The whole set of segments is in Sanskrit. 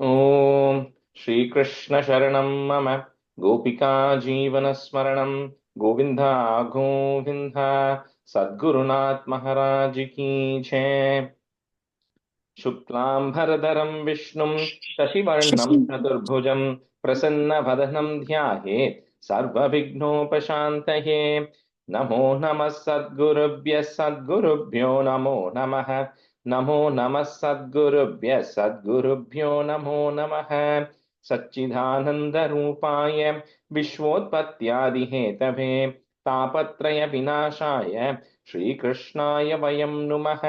ॐ श्रीकृष्ण शरणं मम गोपिका जीवनस्मरणं गोविन्द गोविन्द सद्गुरुनाथ महाराज की जय। शुक्लांभरधरं विष्णुं शशिवर्णं चतुर्भुजं प्रसन्नवदनं ध्यायेत् सर्वविघ्नोपशान्तये। नमो नमः सद्गुरुभ्यः सद्गुरुभ्यो नमो नमः। नमो नमः सद्गुरुभ्यः सद्गुरुभ्यो नमो नमः। सच्चिदानन्दरूपाय विश्वोत्पत्त्यादिहेतवे तापत्रय विनाशाय श्रीकृष्णाय वयं नुमः।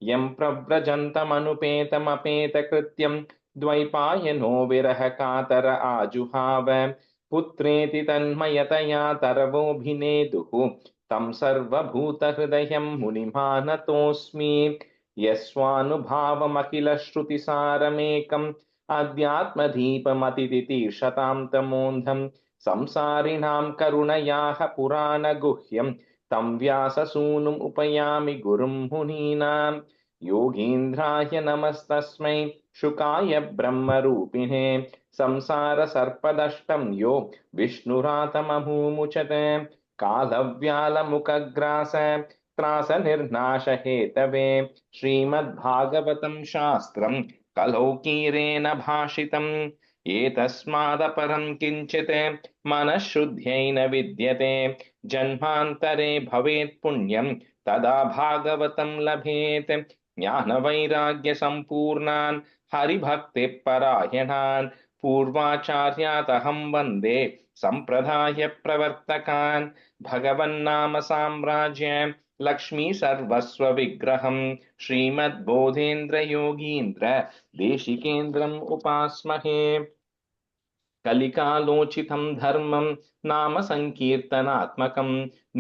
यं प्रव्रजन्तमनुपेतमपेतकृत्यं द्वैपायनो विरह कातर आजुहाव पुत्रेति तन्मयतया तरवोऽभिनेदुः तं सर्वभूतहृदयं मुनिमानतोऽस्मि। यस्वानुभावमखिलश्रुतिसारमेकम् अध्यात्मदीपमतितितीर्षतां तमोऽन्धं संसारिणां करुणयाः पुराणगुह्यं तं व्याससूनुम् उपयामि गुरुं मुनीनां। योगीन्द्राय नमस्तस्मै शुकाय ब्रह्मरूपिणे संसारसर्पदष्टं यो विष्णुरातममुमुचत कालव्यालमुखग्रास त्रासनिर्नाशहेतवे श्रीमद्भागवतं शास्त्रं कलौकीरेण भाषितम् एतस्मादपरं किञ्चित् मनःशुद्ध्यै न विद्यते जन्मान्तरे भवेत् पुण्यं तदा भागवतं लभेत् ज्ञानवैराग्यसम्पूर्णान् हरिभक्तिपरायणान् पूर्वाचार्यादहं वन्दे सम्प्रदायप्रवर्तकान् भगवन्नाम साम्राज्य लक्ष्मी सर्वस्वविग्रहं श्रीमद्बोधेन्द्रयोगीन्द्र देशिकेन्द्रम् उपास्महे। कलिकालोचितं धर्मं नाम संकीर्तनात्मकं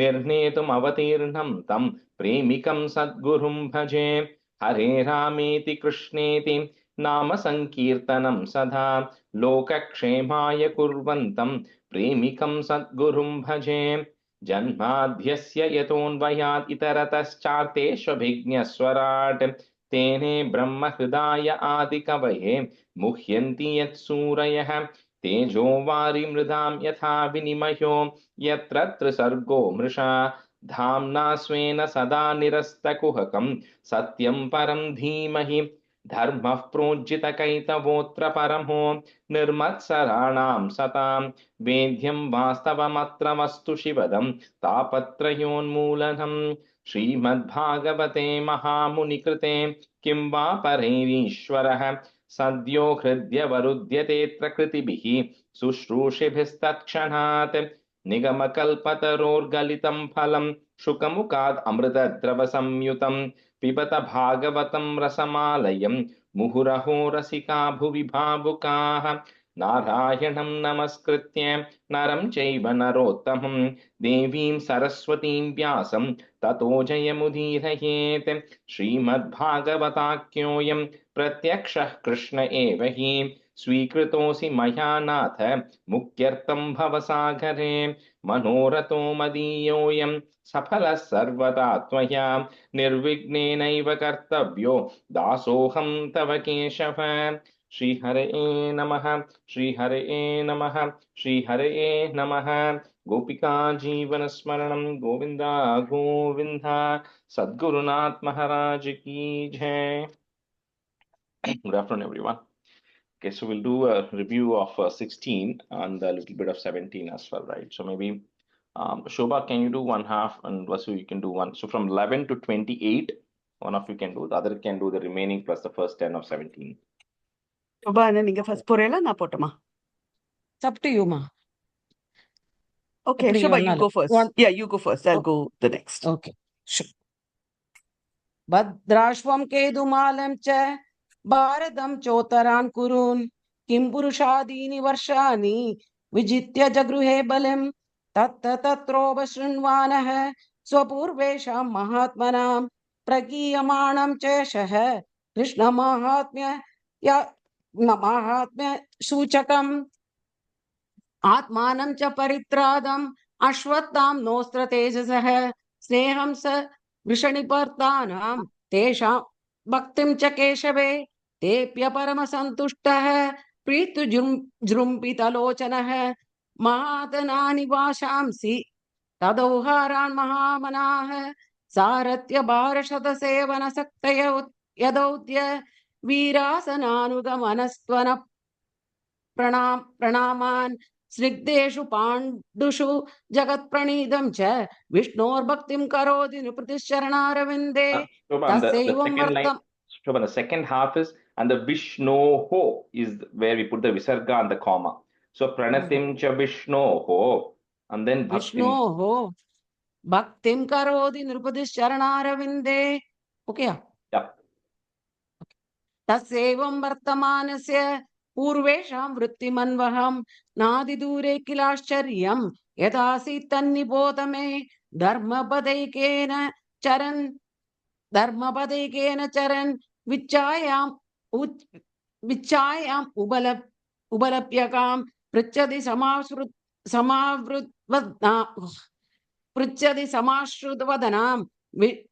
निर्णेतुमवतीर्णं तं प्रेमिकं सद्गुरुं भजे। हरे रामेति कृष्णेति नाम संकीर्तनं सदा लोकक्षेमाय कुर्वन्तं प्रेमिकं सद्गुरुं भजे। जन्माद्यस्य यतोऽन्वयात् इतरतश्चार्तेष्वभिज्ञस्वराट् तेने ब्रह्महृदाय आदिकवये मुह्यन्ति यत्सूरयः तेजो वारिमृदां यथा विनिमयो यत्र त्रिसर्गो मृषा धाम्ना स्वेन सदा निरस्तकुहकं सत्यं परं धीमहि धर्मः प्रोज्झितकैतवोऽत्र परमो निर्मत्सराणां सतां वेद्यं वास्तवमत्र वस्तु शिवदं तापत्रयोन्मूलनम् श्रीमद्भागवते महामुनिकृते किं वा परैरीश्वरः सद्यो हृद्यवरुध्यतेऽत्र कृतिभिः शुश्रूषिभिस्तत्क्षणात् निगमकल्पतरोर्गलितं फलं शुकमुखात् अमृतद्रवसंयुतं पिबत भागवतं रसमालयं मुहुरहो रसिका भुवि भावुकाः। नारायणं नमस्कृत्य नरं चैव नरोत्तमं देवीं सरस्वतीं व्यासं ततो जयमुदीरयेत्। श्रीमद्भागवताख्योऽयं प्रत्यक्षः कृष्ण एव हि स्वीकृतोऽसि मया नाथ मुक्त्यर्थं भवसागरे मनोरथो मदीयोऽयं सफलः सर्वदा त्वया निर्विघ्नेनैव कर्तव्यो दासोऽहं तव केशव। श्रीहरे नमः श्रीहरे नमः श्रीहरे नमः। गोपिका जीवनस्मरणं गोविन्दा गोविन्द सद्गुरुनाथ महाराज की जय। Good afternoon, everyone. Okay, so we'll do a review of 16 and a little bit of 17 as well, right? So maybe Shobha, can you do one half, and Vasu, you can do one. So from 11 to 28, one of you can do, the other can do the remaining plus the first 10 of 17. Shobha, நீங்க first போறீங்களா நான் போட்டுமா? It's up to you, ma. Okay, Shobha, you go first. Yeah, you go first. I'll go the next. Okay. Sure. भद्राश्वं केतुमालं च भारतं चोत्तरान् कुरून् किं पुरुषादीनि वर्षाणि विजित्य जगृहे बलं तत्रोपशृण्वानः स्वपूर्वेषां महात्मनां प्रगीयमाणं च यशः कृष्णमाहात्म्य सूचकम् आत्मानं च परित्रादम् अश्वत्थां नोऽस्त्र तेजसः स्नेहं स वृषणिपर्तानां तेषां भक्तिं च केशवे तेप्य परमसन्तुष्टः प्रीतु जृम्बितलोचनः महातनानि वाशांसि तदौहारान् महामनाः सारथ्य भारशतसेवनसक्तय यदौद्य वीरासनानुगमनस्त्वन प्रणामान् स्निग्धेषु पाण्डुषु जगत्प्रणीतं च विष्णोर्भक्तिं करोति नृपतिश्चरणारविन्दे Shobha, the तस्यैवं second line, वर्तम्. Shobha, the second half is, and the Vishnoho is where we put the Visarga and the comma. So Pranatim cha Vishnoho, and then Bhaktim. विष्णोः भक्तिं करोति नृपतिश्चरणारविन्दे. Okay, Yeah. तस्यैवं वर्तमानस्य पूर्वेषां वृत्तिमन्वहं नादिदूरे किलाश्चर्यं यथासीत् तन्निबोध मे धर्मपदैकेन चरन् विच्छायाम् उपलप्यकां पृच्छति समाश्रुतवदनां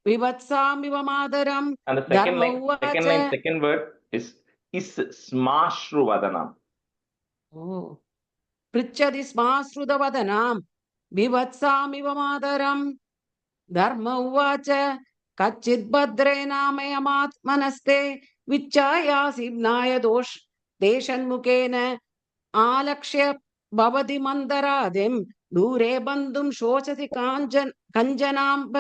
विवत्सामिव मातरं. And the second line, second word is smashru vadanam. Oh. पृच्छति स्माश्रुतवदनां विवत्सामिव मातरं. धर्म उवाच कच्चित् भद्रे नामयमात्मनस्ते विच्छायासिम्नाय देशन्मुखेन आलक्ष्य भवति मन्दरादिं दूरे बन्धुं शोचति कञ्जनाम्ब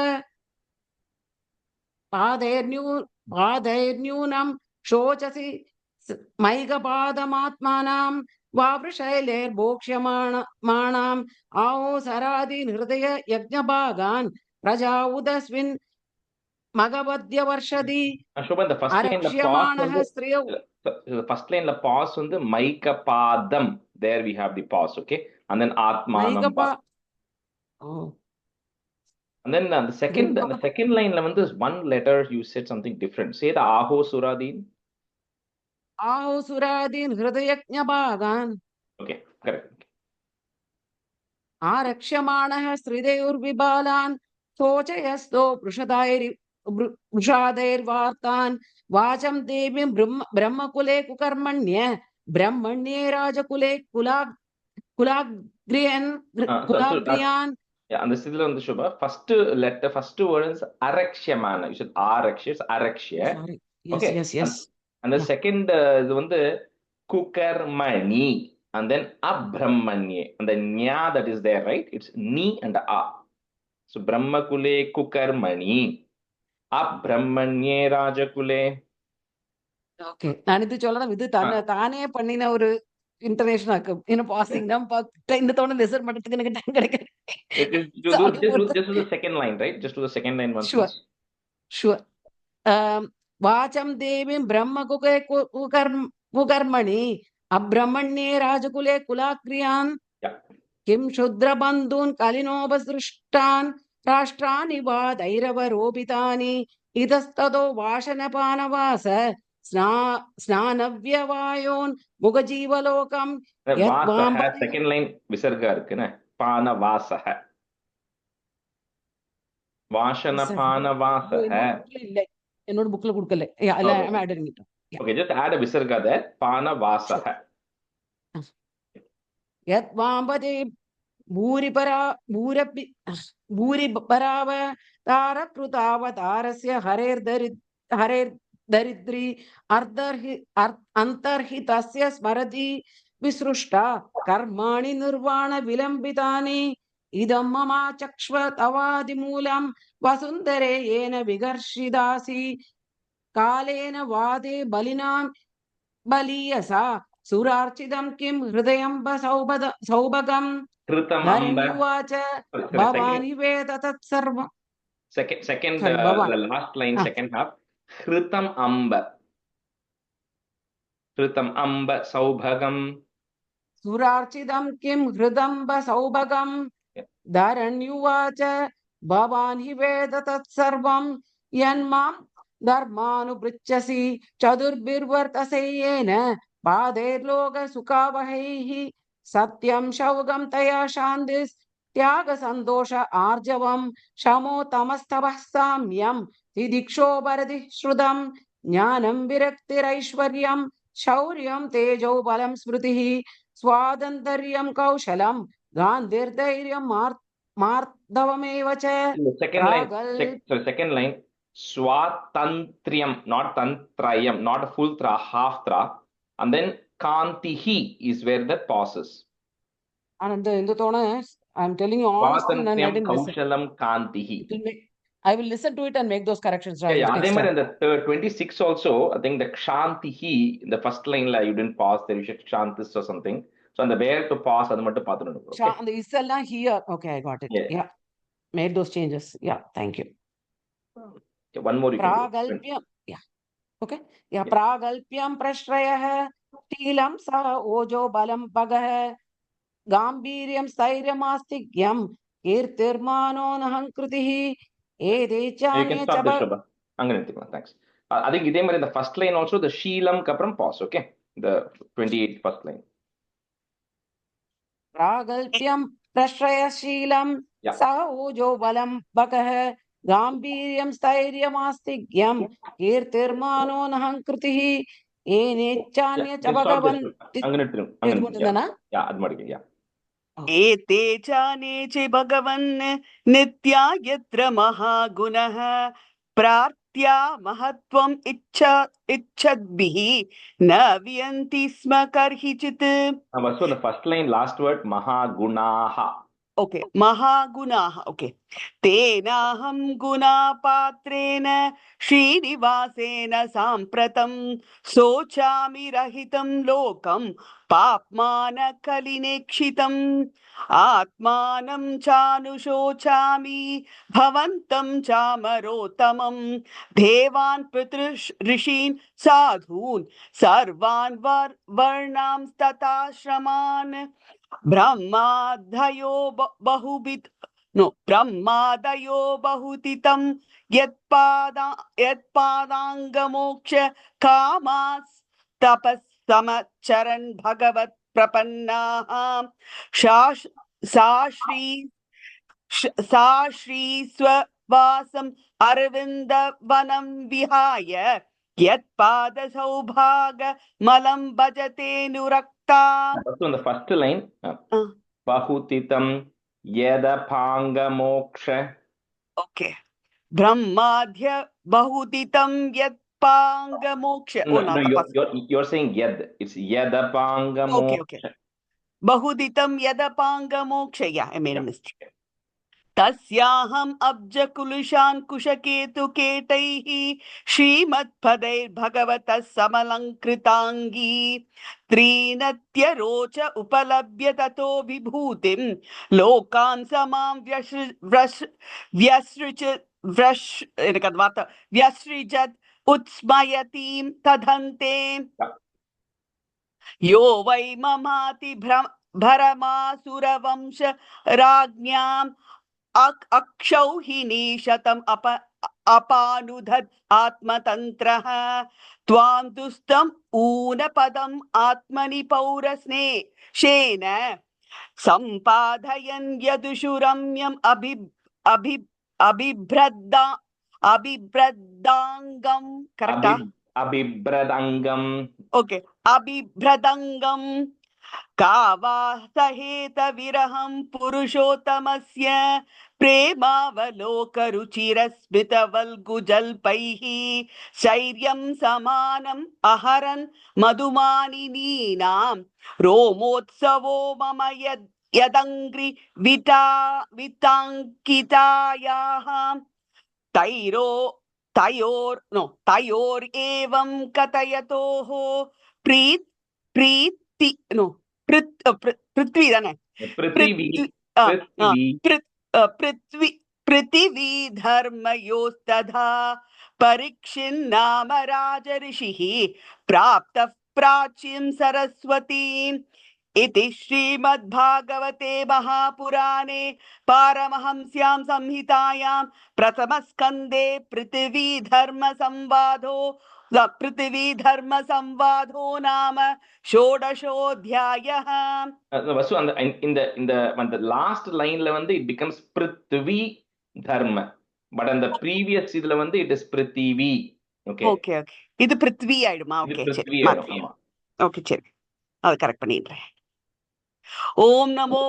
पादैर्न्यूनं शोचसि मैघपादमात्मानां वावृशैलेर्भोक्ष्यमाणाम् आओसरादि हृदय यज्ञभागान् प्रजा उदस्मिन् मगवद्यवर्षदि. Shobha, the first line, the first line, the pause on the Maikapadam. There we have the pause, okay? And then Atmanam. Oh. And then the second line, this one letter, you said something different. Say the Aho Suradin. Aho Suradin Hridayajñabhagan. Okay, correct. Arakshyamanah Sridayurvibalan Sochayasto Prushader Vartan Vacham Devim Brahmakule Kukarmanya Brahmanye Rajakule Kulagriyan. Yeah, and this is on the Shubha. First letter, first word is Arakshyamana. You said Araksha, it's Arakshya. Yes, okay. Yes. And the second is the Kukarmani. And then Abrahmanye. And the Nya that is there, right? It's Ni and A. So Brahmakule Kukarmani. Abrahmanye Rajakule. Okay. நான் இது சொல்லலாம், இது தானே பண்ணின ஒரு இன்டர்நேஷனல் ஆக்கு. இன்னும் பாசிங் தான் இந்த தோண லெசர் மட்டும் எனக்கு டைம் கிடைக்காது. Just do the second line, right? Just do the second line once. Sure. Vacham devim brahma kukarmani abrahmanye rajakule kulakriyan kim shudra bandhun kalinobasrishtan rashtrani vadairavarobitani idastado vashanapana snanavyavayon mugajivalokam. Second line visarga irukku panavasaha Vashanapana இல்லை, என்னோட புக்ல கொடுக்கல. I'm adding it. Okay, just add a visarga there. Panavasaha. Yat vambade bhuri parava tara krutava tarasya harer daridri antarhitasya smarati visrushta karmani nirvana vilambitani idam mama chakshva tavadi moolam vasundare yena vigarshidasi कालेन वादे बलिनां बलीयसा सुरार्चितं किं हृदयं सौभगं धरण्युवाच भवानि वेद तत्सर्वम्. Second the last line, second half. Hritam amba saubhagam. सुरार्चितं किं हृदम्ब सौभगं धरण्युवाच भवानि वेद तत्सर्वं यन्मां धर्मानुपृच्छसि चतुर्भिर्वर्तसेयेन पादैर्लोक सुखावहैः सत्यं शौगं तया शान्तिस् त्याग सन्तोष आर्जवं शमो तमस्तवः साम्यं तिदिक्षो भरति श्रुतं Jnanam viraktirashvaryam Shauryam tejo balam smritihi Swadantaryam kaushalam Gandhirdairyam Mardavameva cha In the second line, Pragal. second line, Swatantriyam, not Tantrayam, not a full tra, half tra. And then Kantihi is where the pause is. And in the tone, I'm telling you honestly, I Swatantriyam didn't listen. Kaushalam Kantihi. I will listen to it and make those corrections. Yeah, Next Ademar time. in the 26 also, I think the Kshantihi, in the first line, like, you didn't pause there, you should Kshantis or something. So on the where to pause, அது மட்டும் பார்த்துடணும். Okay. The Isella here. Okay, I got it. Yeah. Made those changes. Yeah, thank you. Okay, one more you can do. Pragalpyam. Yeah. Okay. Yeah. Pragalpyam prashrayah. Tilam sa ojo balam bagah. Gambhiryam stairyamastigyam. Kirtirmano nahankritihi. You can Edechanya stop this, chaba. Shobha. Thanks. I think இதே மாதிரி the first line also, the Sheelam அப்புறம் pause, okay? The 28th first line. Pragalpyam prashrayashilam. Yeah. Sa ojo balam bagah. Gambhiryam stairyamastigyam. Kirtirmano nahankritihi. Enechanya You can stop this. chabagavan. Yeah, அது முடிக்கும். Yeah. एते चाने च भगवन् नित्या यत्र महागुणः प्रार्थ्या महत्त्वम् इच्छद्भिः न वियन्ति स्म कर्हिचित्. So the first line, last word, Mahagunaha. Okay, Mahagunaha. Okay. Tenaham gunapatrena Srinivasena sampratam sochami rahitam lokam papmana kalinekshitam atmanam chanushochami bhavantam chamarotamam devan pitrush rishin sadhun sarvan varnam tatashraman ब्रह्मादयो बहुतितं यत्पादाङ्गमोक्ष कामास् तपस्समचरन् भगवत् प्रपन्नाः सा श्री स्ववासम् अरविन्दवनं विहाय यत्पादसौभागमलं भजते नुरक्ता. So in the first line, Bahutitam Yadapangamoksha. Okay. Brahmadhya Bahutitam Yadpangamoksha. No, you're saying Yad. It's Yadapangamoksha. Okay. Bahuditam Yadapangamoksha. Yeah, I made a mistake. तस्याहम् अब्जकुलुषान् कुशकेतुकेतैः श्रीमत्पदैर्भगवतः समलङ्कृताङ्गी त्रीनत्यरोच उपलभ्य ततो विभूतिं लोकान् समां व्यसृजत् उत्स्मयतीं तदन्ते यो वै ममाति भरमासुरवंश राज्ञाम् अक्षौहिणी शतम् अपानुधत् आत्मतन्त्रः त्वां दुस्तम् ऊनपदम् आत्मनि पौरस्नेशेन सम्पादयन् यदुषुरम्यम् अभिभ्रदाङ्गम्. करेक्टा? अभिभ्रदङ्गम्. ओके. अभिभ्रदङ्गम् कावासहेत विरहं पुरुषोत्तमस्य प्रेमावलोकरुचिरस्मितवल्गुजल्पैः शैर्यं समानम् अहरन् मधुमानिनीनां रोमोत्सवो मम यदङ्घ्रि विटाङ्कितायाः तयोरेवं कथयतोः पृथ्वी धर्मयोस्तथा परीक्षिन्नाम राजऋषिः प्राप्तः प्राचीं सरस्वतीम् इति श्रीमद्भागवते महापुराणे पारमहंस्यां संहितायां प्रथमस्कन्धे पृथ्वी धर्म संवादो नाम षोडशोऽध्यायः. So in the last line it becomes Prithvi Dharma, but in the previous it is Prithvi. Okay. இது பிருத்வி ஆயிடுமா? இது ஓகே, சரி, பிருத்வி ஆயிடும். மாத்தி. ஆமா. ஓகே, சரி, அதை கரெக்ட் பண்ணிடுறேன். ஓம் நமோ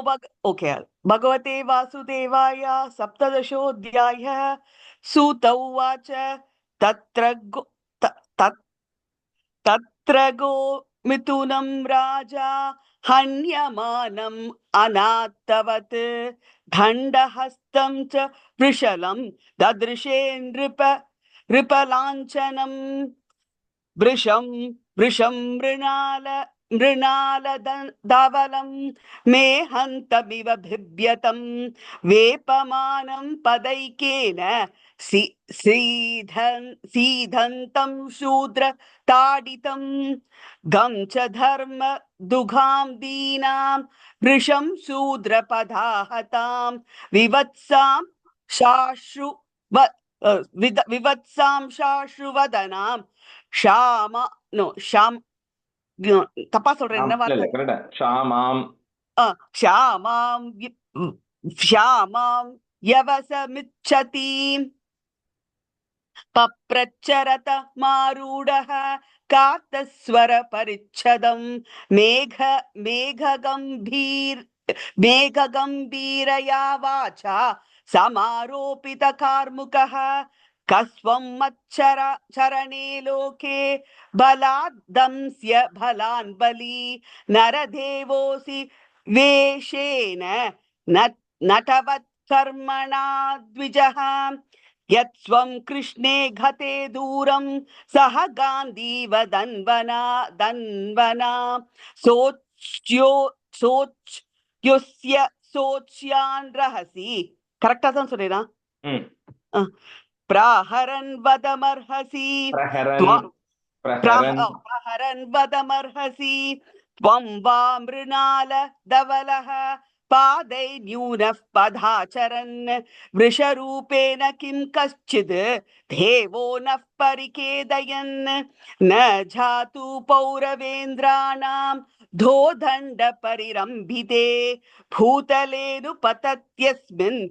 ஓகே, பகவதே வாசுதேவாய. சப்ததசோऽध्याय. சூத உவாச்ச தத்ர तत्र गोमिथुनं राजा हन्यमानम् अनात्तवत् दण्डहस्तं च वृषलं ददृशे नृपलाञ्छनम् वृषं मृणाल धवलं मेहन्तमिव बिभ्यतं वेपमानं पदैकेन सीधन्तं शूद्र ताडितं गं च धर्म दुघां दीनां वृषं शूद्रपदाहतां विवत्सां शाश्रु विवत्सां शाश्रुवदनां ஷாமா நோ ஷாம் தப்பா சொல்றேன், என்ன வார்த்தை? ஷாமாம் யவசமிச்சதீம் பப்ரச்சரத மாரூடः காத்தஸ்வர பரிச்சதம் மேககம்பீரயா வாச்சா சமாரோபித கார்முகः கஸ்வம் மச்சரணே லோகே பலாத்தம்ஸ்ய பலான் பலி நரதேவோசி வேஷேன நடவத் கர்மணா த்விஜः யத்ஸ்வம் கிருஷ்ணே கதே தூரம் சஹ காந்தீவ தன்வனா சோச்யோஸ்ய சோச்யான் ரஹசி. கரெக்டா தான் சொல்றேனா? பிரஹரன் வதமர்ஹசி त्वं वा मृणाल धवलः पादै न्यूनः पदाचरन् वृषरूपेण किं कश्चित् देवो नः परिकेदयन् न जातु पौरवेन्द्राणां धोदण्ड परिरम्भिते भूतलेऽनुपतत्यस्मिन्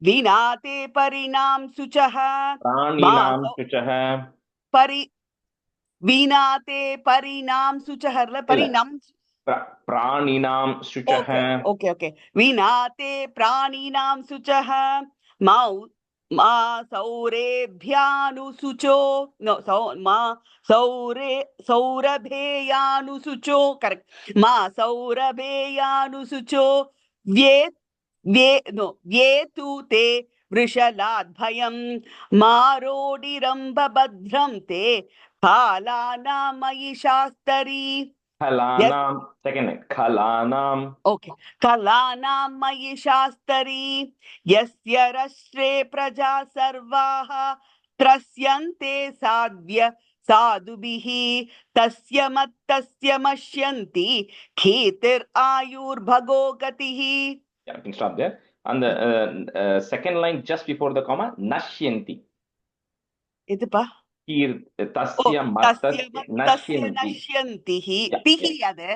विनाते परिणाम शुचः वीनाते परिणाम शुचः प्राणिनां शुचः. ओके वीनाते प्राणिनां शुचः मा सौरेभ्यानुशुचो सौरभेयानुशुचो. करेक्ट. मा सौरभेयानुशुचो व्येतु ते वृषलाद्भयं मारोडिरम्भभद्रं ते फालानामयि शास्तरी. कलानां मयि शास्तरी यस्य रश्रे प्रजा सर्वाः त्रस्यन्ते साधुभिः तस्य मत्तस्य मश्यन्ति कीर्तिरायुर्भगो गतिः. Yeah, you can stop there. And the second line just before the comma, nashyanti. Idupa? Tasya nashyantihi. Tihi ade.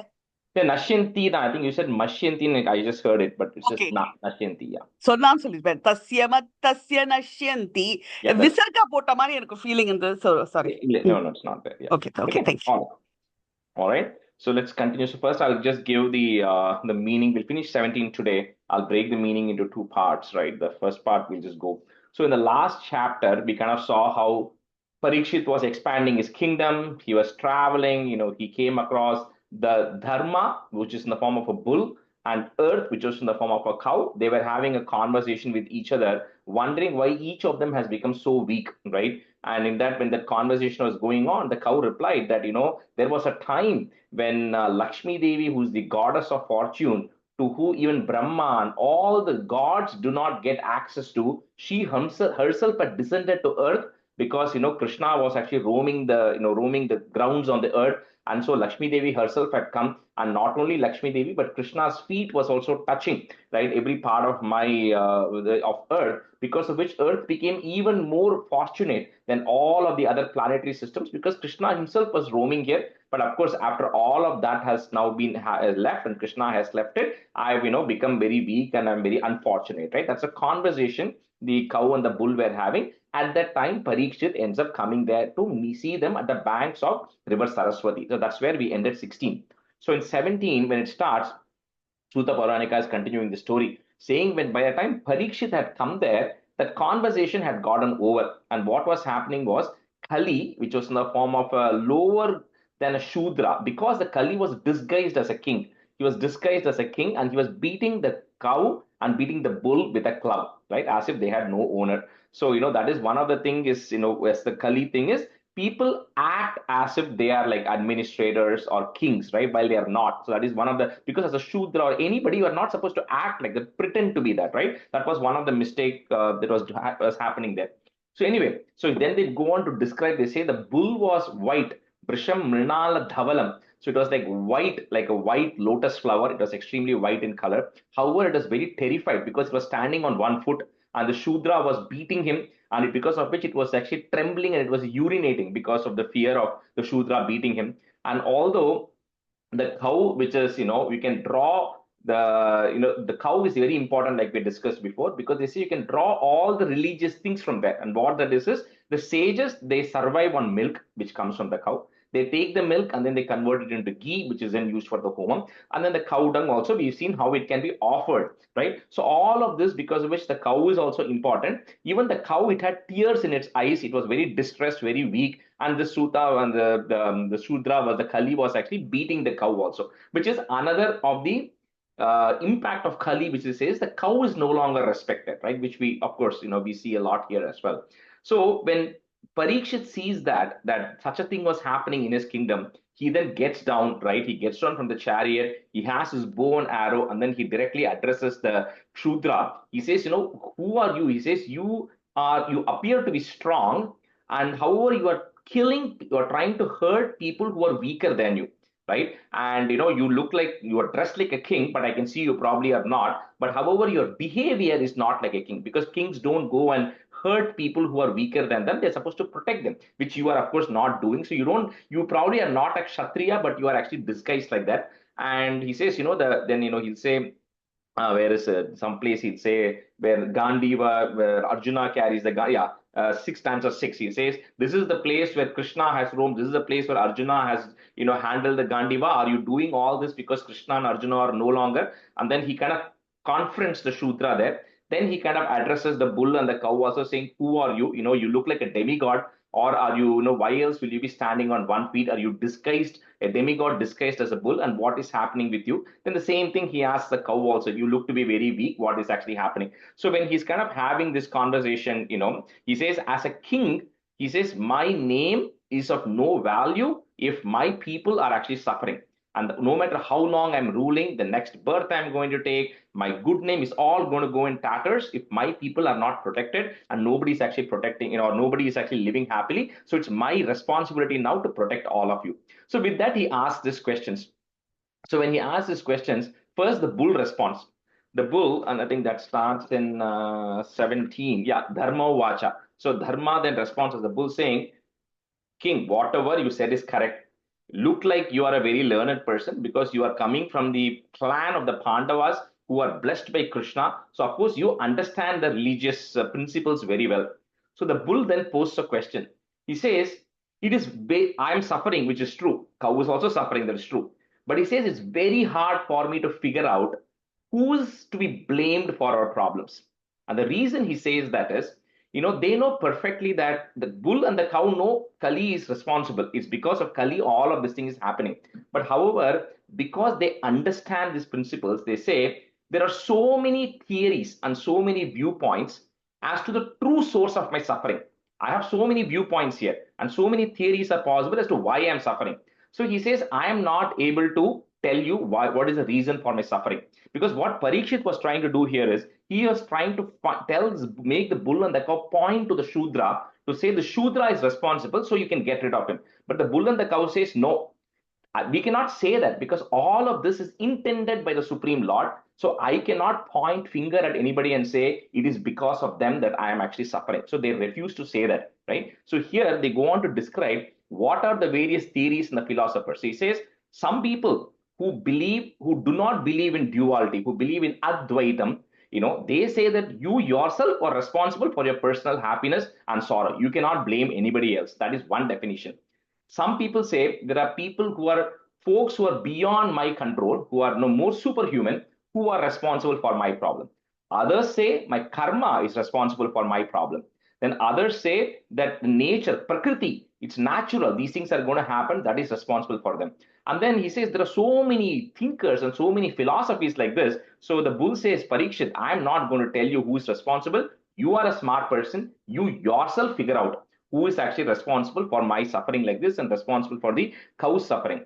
Nashyanti, I think you said mashyanti, I just heard it, but it's just nashyanti, yeah. So நான் சொல்லிருப்பேன். tasya nashyanti. Visarga போட்ட மாதிரி எனக்கு feeling இருந்தது. So sorry. No, it's not there. Yeah. Okay, thank you. All right. So let's continue. So first I'll just give the meaning. We'll finish 17 today. I'll break the meaning into two parts, right? The first part we'll just go. So in the last chapter, we kind of saw how Parikshit was expanding his kingdom. He was traveling, he came across the dharma, which is in the form of a bull, and earth, which was in the form of a cow. They were having a conversation with each other, wondering why each of them has become so weak, right? And in that, when that conversation was going on, the cow replied that, there was a time when Lakshmi Devi, who's the goddess of fortune, to who even Brahma and all the gods do not get access to, she herself had descended to earth because, Krishna was actually roaming the grounds on the earth. And so Lakshmi Devi herself had come, and not only Lakshmi Devi, but Krishna's feet was also touching, right, every part of of earth, because of which earth became even more fortunate than all of the other planetary systems, because Krishna himself was roaming here. But of course, after all of that has now been left and Krishna has left it, I've become very weak and I'm very unfortunate, right? That's a conversation the cow and the bull were having. At that time, Parikshit ends up coming there to see them at the banks of river Saraswati. So that's where we ended 16. So in 17, when it starts, Sutta Puranika is continuing the story, saying when by the time Parikshit had come there, that conversation had gotten over. And what was happening was Kali, which was in the form of a lower than a Shudra, because the Kali was disguised as a king. He was disguised as a king and he was beating the cow and beating the bull with a club, right? As if they had no owner. So, that is one of the thing is, as the Kali thing is, people act as if they are like administrators or kings, right? While they are not. So that is one of the, because as a Shudra or anybody, you are not supposed to act like that, pretend to be that, right? That was one of the mistake that was happening there. So anyway, so then they go on to describe, they say the bull was white, Brisham Mrinala Dhavalam. So it was like white, like a white lotus flower. It was extremely white in color. However, it was very terrified because it was standing on one foot and the Shudra was beating him, and because of which it was actually trembling and it was urinating because of the fear of the Shudra beating him. And although the cow, which is, we can draw the cow is very important, like we discussed before, because they say you can draw all the religious things from there. And what that is the sages, they survive on milk, which comes from the cow. They take the milk and then they convert it into ghee, which is then used for the homam. And then the cow dung also, we've seen how it can be offered, right? So all of this, because of which the cow is also important. Even the cow, it had tears in its eyes. It was very distressed, very weak. And the Suta and the Shudra was, the Kali was actually beating the cow also, which is another of the impact of Kali, which says the cow is no longer respected, right? Which we, of course, we see a lot here as well. So when Parikshit sees that such a thing was happening in his kingdom, he then gets down, right? He gets down from the chariot. He has his bow and arrow, and then he directly addresses the Shudra. He says, who are you? He says, you appear to be strong, and however you are killing, you are trying to hurt people who are weaker than you, right? And you look like you are dressed like a king, but I can see you probably are not. But however, your behavior is not like a king, because kings don't go and hurt people who are weaker than them. They're supposed to protect them, which you are of course not doing. So you probably are not a kshatriya, but you are actually disguised like that. And he says, then he'll say, where is some place he'd say where Gandiva, where Arjuna carries the yeah, 6 stanza 6. He says, "This is the place where Krishna has roamed. This is the place where Arjuna has, handled the Gandiva. Are you doing all this because Krishna and Arjuna are no longer?" And then he kind of confronts the Shudra there. Then he kind of addresses the bull and the cow also, saying, "Who are you? You look like a demigod." Or are you, why else will you be standing on one feet? Are you disguised, a demigod disguised as a bull? And what is happening with you? Then the same thing he asks the cow also. You look to be very weak. What is actually happening? So when he's kind of having this conversation, he says, as a king, he says, my name is of no value if my people are actually suffering. And no matter how long I'm ruling, the next birth I'm going to take, my good name is all going to go in tatters if my people are not protected and nobody is actually protecting, nobody is actually living happily. So it's my responsibility now to protect all of you. So with that, he asks these questions. So when he asks these questions, first the bull responds. The bull, and I think that starts in 17. Yeah, Dharma Vacha. So Dharma then responds as the bull saying, King, whatever you said is correct. Look like you are a very learned person because you are coming from the clan of the Pandavas who are blessed by Krishna. So, of course, you understand the religious principles very well. So, the bull then poses a question. He says, I am suffering, which is true. Cow is also suffering, that is true. But he says it's very hard for me to figure out who's to be blamed for our problems. And the reason he says that is, they know perfectly that the bull and the cow know Kali is responsible. It's because of Kali all of this thing is happening. But however, because they understand these principles, they say there are so many theories and so many viewpoints as to the true source of my suffering. I have so many viewpoints here, and so many theories are possible as to why I am suffering. So he says, I am not able to tell you what is the reason for my suffering. Because what Parikshit was trying to do here is, he was trying to make the bull and the cow point to the Shudra to say the Shudra is responsible, so you can get rid of him. But the bull and the cow says, no, we cannot say that because all of this is intended by the Supreme Lord. So I cannot point finger at anybody and say it is because of them that I am actually suffering. So they refuse to say that, right? So here they go on to describe what are the various theories in the philosophers. He says some people who do not believe in duality, who believe in Advaitam, they say that you yourself are responsible for your personal happiness and sorrow. You cannot blame anybody else. That is one definition. Some people say there are people who are folks who are beyond my control, who are no more superhuman, who are responsible for my problem. Others say my karma is responsible for my problem. Then others say that nature, Prakriti, it's natural. These things are going to happen. That is responsible for them. And then he says there are so many thinkers and so many philosophies like this. So the bull says, Parikshit, I'm not going to tell you who is responsible. You are a smart person. You yourself figure out who is actually responsible for my suffering like this and responsible for the cow's suffering.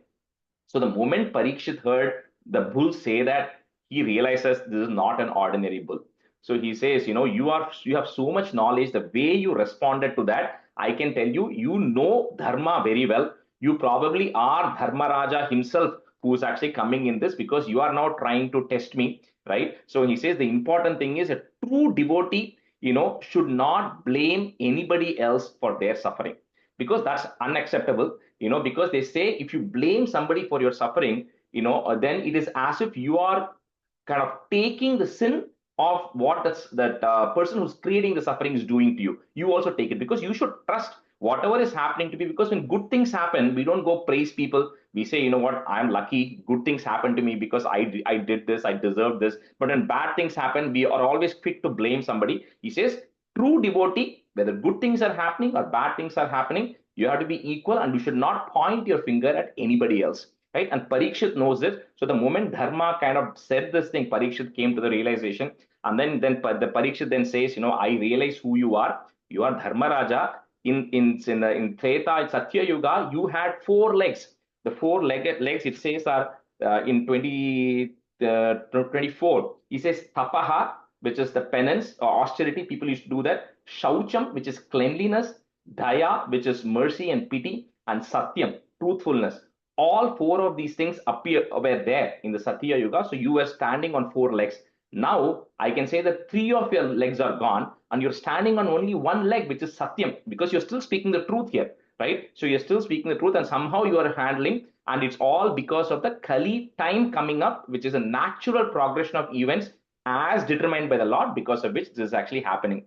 So the moment Parikshit heard the bull say that, he realizes this is not an ordinary bull. So he says, you have so much knowledge. The way you responded to that, I can tell you, you know Dharma very well. You probably are Dharmaraja himself who is actually coming in this, because you are now trying to test me, right? So he says the important thing is a true devotee, should not blame anybody else for their suffering, because that's unacceptable. Because they say if you blame somebody for your suffering, then it is as if you are kind of taking the sin of what that person who's creating the suffering is doing to you. You also take it, because you should trust whatever is happening to be. Because when good things happen, we don't go praise people. We say, you know what, I'm lucky, good things happen to me because I did this, I deserve this. But when bad things happen, we are always quick to blame somebody. He says true devotee, whether good things are happening or bad things are happening, you have to be equal, and you should not point your finger at anybody else, right? And Parikshit knows this. So the moment Dharma kind of said this thing, Parikshit came to the realization. And then the Parikshit then says, I realize who you are. You are Dharmaraja. In Treta, in Satya Yuga, you had 4 legs. The 4-legged legs, it says, are in 24. He says tapaha, which is the penance or austerity. People used to do that. Shaucham, which is cleanliness. Daya, which is mercy and pity. And Satyam, truthfulness. All 4 of these things were there in the Satya Yuga. So you were standing on 4 legs. Now I can say that 3 of your legs are gone, and you're standing on only 1 leg, which is Satyam, because you're still speaking the truth here, right? So you're still speaking the truth, and somehow you are handling, and it's all because of the Kali time coming up, which is a natural progression of events as determined by the Lord, because of which this is actually happening.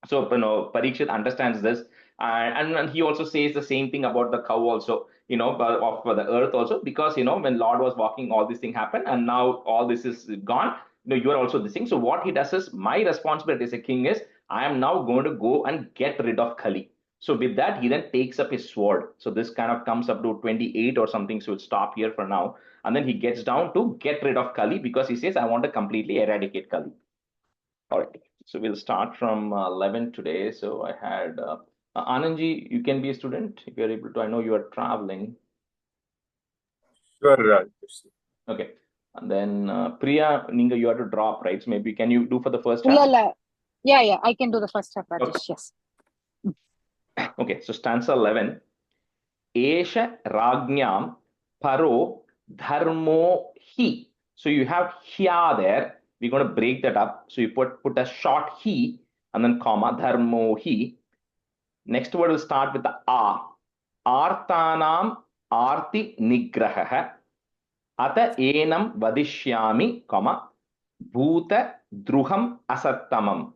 So Parikshit understands this, and he also says the same thing about the cow also, of the earth also, because when Lord was walking, all this thing happened, and now all this is gone. You are also this thing. So what he does is, my responsibility as a king is, I am now going to go and get rid of Kali. So with that, he then takes up his sword. So this kind of comes up to 28 or something. So we'll stop here for now, and then he gets down to get rid of Kali, because he says, I want to completely eradicate Kali. All right. So we'll start from 11 today. So I had Anandji, you can be a student if you're able to. I know you are traveling. Sure, Raj. Okay. And then Priya, Ninga, you have to drop, right? So maybe can you do for the first half? Yeah, I can do the first half, Rajesh. Okay. Yes. Okay, so stanza 11. Esha Ragnyam Paro Dharmo Hi. So you have Hya there. We're going to break that up. So you put a short Hi and then comma Dharmo Hi. Next word will start with the A. Artanam Arti Nigraha. Ata Enam Vadishyami, comma Bhuta Druham Asattamam.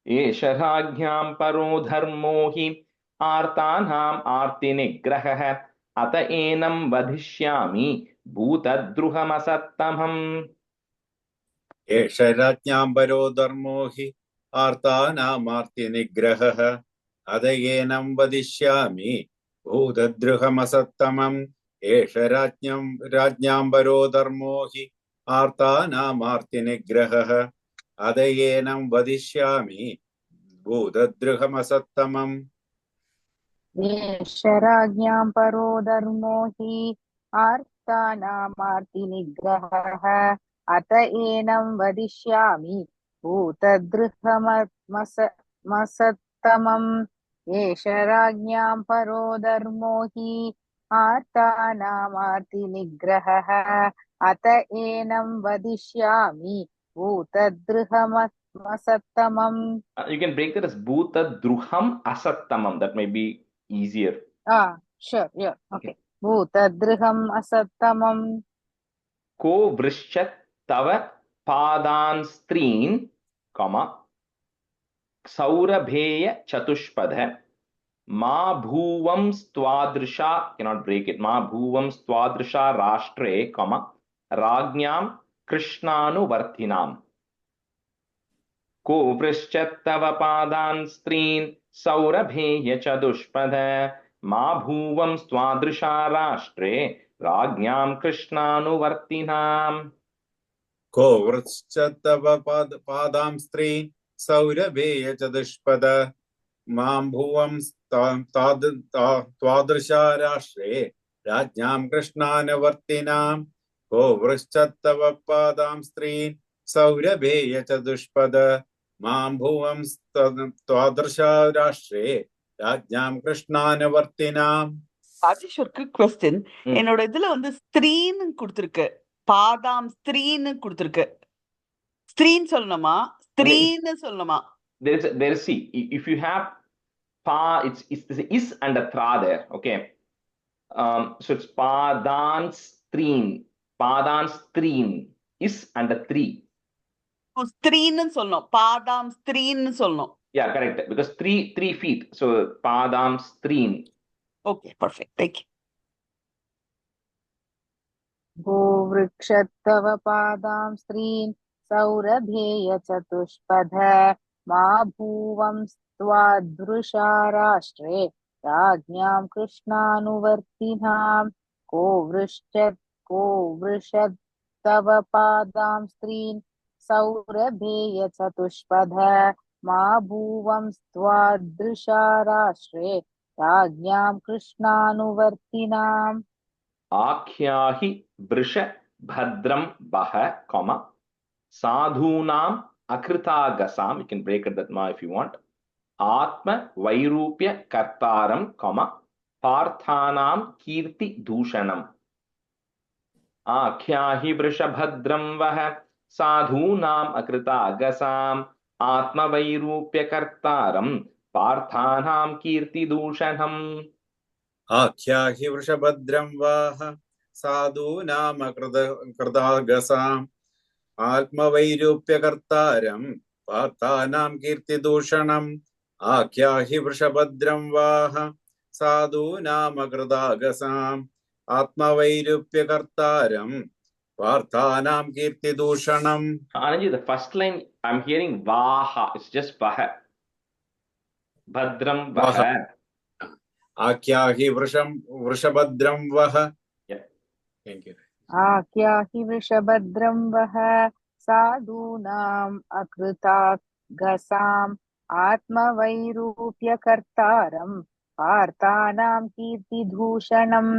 Esharaghyam Paro Dharmo Hi. Artanam Arti Nigraha. Ata Enam Vadishyami, Bhuta Druham Asattamam. Esharajñambaro dharmo hi artanamarti nigrahah adayenam vadishyami bhudadruhamasattamam. Esharajñambaro dharmo hi artanamarti nigrahah adayenam vadishyami bhudadruhamasattamam. Esharajñam paro dharmo hi artanamarti nigrahah ata enam vadishyami bhutadruhamasattamam. Esharajñam paro dharmo hi artanamarti nigrahah ata enam vadishyami bhutadruhamasattamam. You can break that as Bhuta Druham Asattamam. That may be easier. Sure, yeah, okay. Bhutadriham asattamam. Ko vrishchat tava padan strin, comma, saurabheya chatushpadha, ma bhuvam stwadrisha, cannot break it, ma bhuvam stwadrisha rashtre, comma, ragnyam krishnanu varthinam. Ko vrishchat tava padan strin, saurabheya chatushpadha, ma bhuvam stwadrisha rashtre, ragnyam krishnanu varthinam. को वृश्चतव पादां स्त्रीन् सौरभेय च दुष्पद मां भुवं त्वादृशा राष्ट्रे राज्ञां कृष्णानवर्तिनां को वृश्चतव पादां स्त्रीन् सौरभेय च दुष्पद मां भुवं त्वादृशा राष्ट्रे राज्ञां कृष्णानवर्तिनाம். ராஜேஷ் ஒரு குவிக் கொஸ்டின். என்னோட இதுல வந்து ஸ்திரீன்னு கொடுத்திருக்கு, பாதாம் ஸ்திரீன்னு கொடுத்திருக்கு. ஸ்திரீன்னு சொல்லணுமா, ஸ்திரீன்னு சொல்லணுமா? There is see, if you have pa, it's the is and a tra there, okay. So it's padan strin, is and a three. ஸ்திரீன்னு சொல்லணும், பாதாம் ஸ்திரீன்னு சொல்லணும். Yeah, correct, because three feet, so padam strin. Okay, perfect, thank you. भूवृक्षत्तव पादां स्त्रीन् सौरभेय चतुष्पथ मा भूवं त्वादृशा राष्ट्रे राज्ञां कृष्णानुवर्तिनां को वृषत्तव पादां स्त्रीन् सौरभेय चतुष्पथ मा भूवं त्वादृशा राष्ट्रे राज्ञां कृष्णानुवर्तिनाम्. Akhyahi vrisha bhadram baha, comma, sadhunam akritagasam, you can break it that ma if you want, atma vairupya kartaram, comma, parthanam kirti dushanam. Akhyahi vrisha bhadram vaha sadhunam akritagasam atma vairupya kartaram parthanam kirti dushanam. आख्याहि वृषभद्रं वाह साधूनामकृतागसाम् आत्मवैरूप्यकर्तारं पार्थानां कीर्तिदूषणम्. आख्याहि वृषभद्रं वाह साधूनामकृतागसाम् आत्मवैरूप्यकर्तारं पार्थानां कीर्तिदूषणम्. Ananji, the first line I'm hearing vaha, it's just vaha. Bhadram vaha. आख्याहि वृषभद्रं वह. Thank you. आख्याहि वृषभद्रं वः साधूनाम् अकृतागसाम् आत्मवैरूप्यकर्तारं पार्थानां कीर्तिभूषणम्.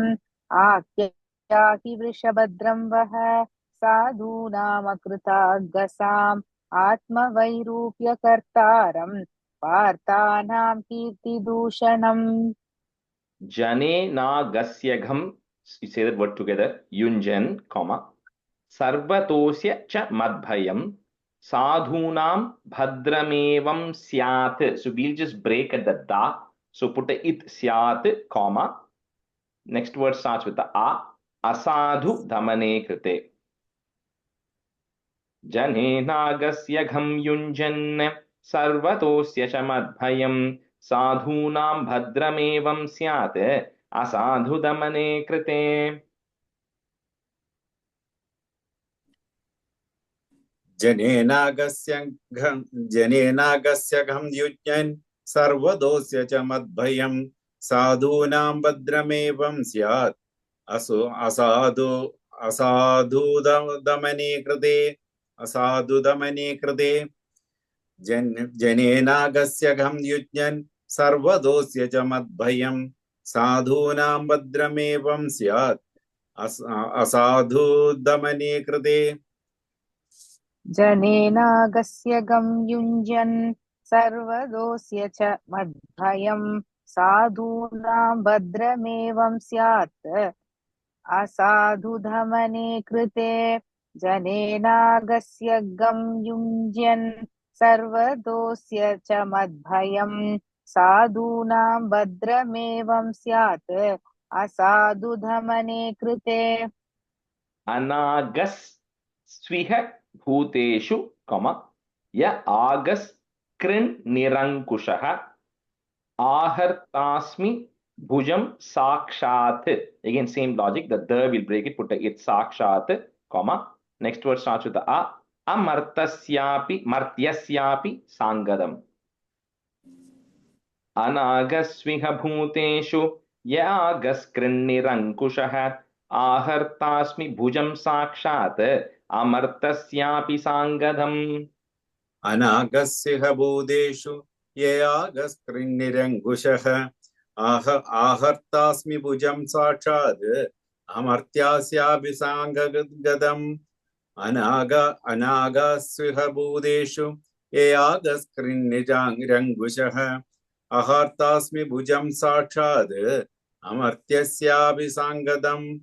आख्याहि वृषभद्रं वः साधूनाम् अकृतागसाम् आत्मवैरूप्यकर्तारं पार्थानां कीर्तिदूषणम्. Jane na gasyagham, you say that word together, yunjan, comma, sarvatosya cha madbhayam, sadhunam bhadramevam syat. So we'll just break at the da. So put a it syat, comma. Next word starts with the a. Asadhu dhamane krite. Jane na gasyagham yunjan, sarvatosya cha madbhayam, sadhunam bhadramevam syat asadhu damane krite. जनेनागस्यघं युज्ञन् सर्वदोस्य च मद्भयं साधूनां भद्रमेवं स्यात् असाधुदमने कृते जनेनागस्यघं युज्ञन् सर्वदोस्य च मद्भयं साधूनां भद्रमेवं स्यात् असाधुदमने कृते. जनेनागस्यघं युञ्जन् सर्वदोस्य च मद्भयं साधूनां भद्रमेवं स्यात् असाधुधमने कृते. जनेनागस्यघं युञ्जन् सर्वदोस्य च मद्भयं साधूनां भद्रमेवं स्यात् असाधुधमने कृते अनागस्विह भूतेषु य आगस्कृन् निरङ्कुशः आहर्तास्मि भुजं साक्षात्. Again, same logic. The will break it, put a it sakshat, next word starts with the a. Martyasyapi sangadam. अनागस्विह भूतेषु यागस्कृन्निरङ्कुशः आहर्तास्मि भुजं साक्षात् अमर्तस्यापि साङ्गधम्. अनागस्यः भूतेषु ययागस्कृन्निरङ्कुशः आहर्तास्मि भुजं साक्षात् अमर्त्यास्यापि साङ्गगदम्. अनागस्यः भूतेषु ययागस्कृन्निरङ्कुशः आहर्तास्मि भुजं साक्षात् अमर्त्यस्यापि साङ्गदम्.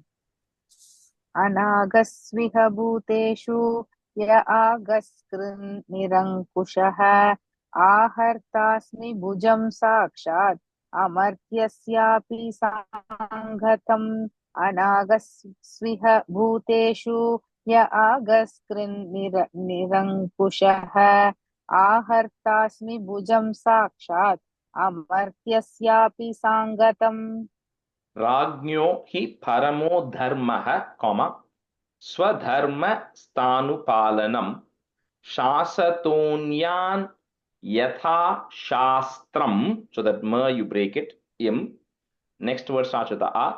अनागस्विह भूतेषु य आगस्कृन्निरङ्कुशः आहर्तास्मि भुजं साक्षात् अमर्त्यस्यापि साङ्गतम्. अनागस्विह भूतेषु य आगस्कृन्निरङ्कुशः आहर्तास्मि भुजं साक्षात् अमर्त्यस्यापि साङ्गतम्. राज्ञो हि परमो धर्मः, स्वधर्मस्थानुपालनं शासतोन्यान् यथा शास्त्रं. So that you break it, im. Next word starts with the a.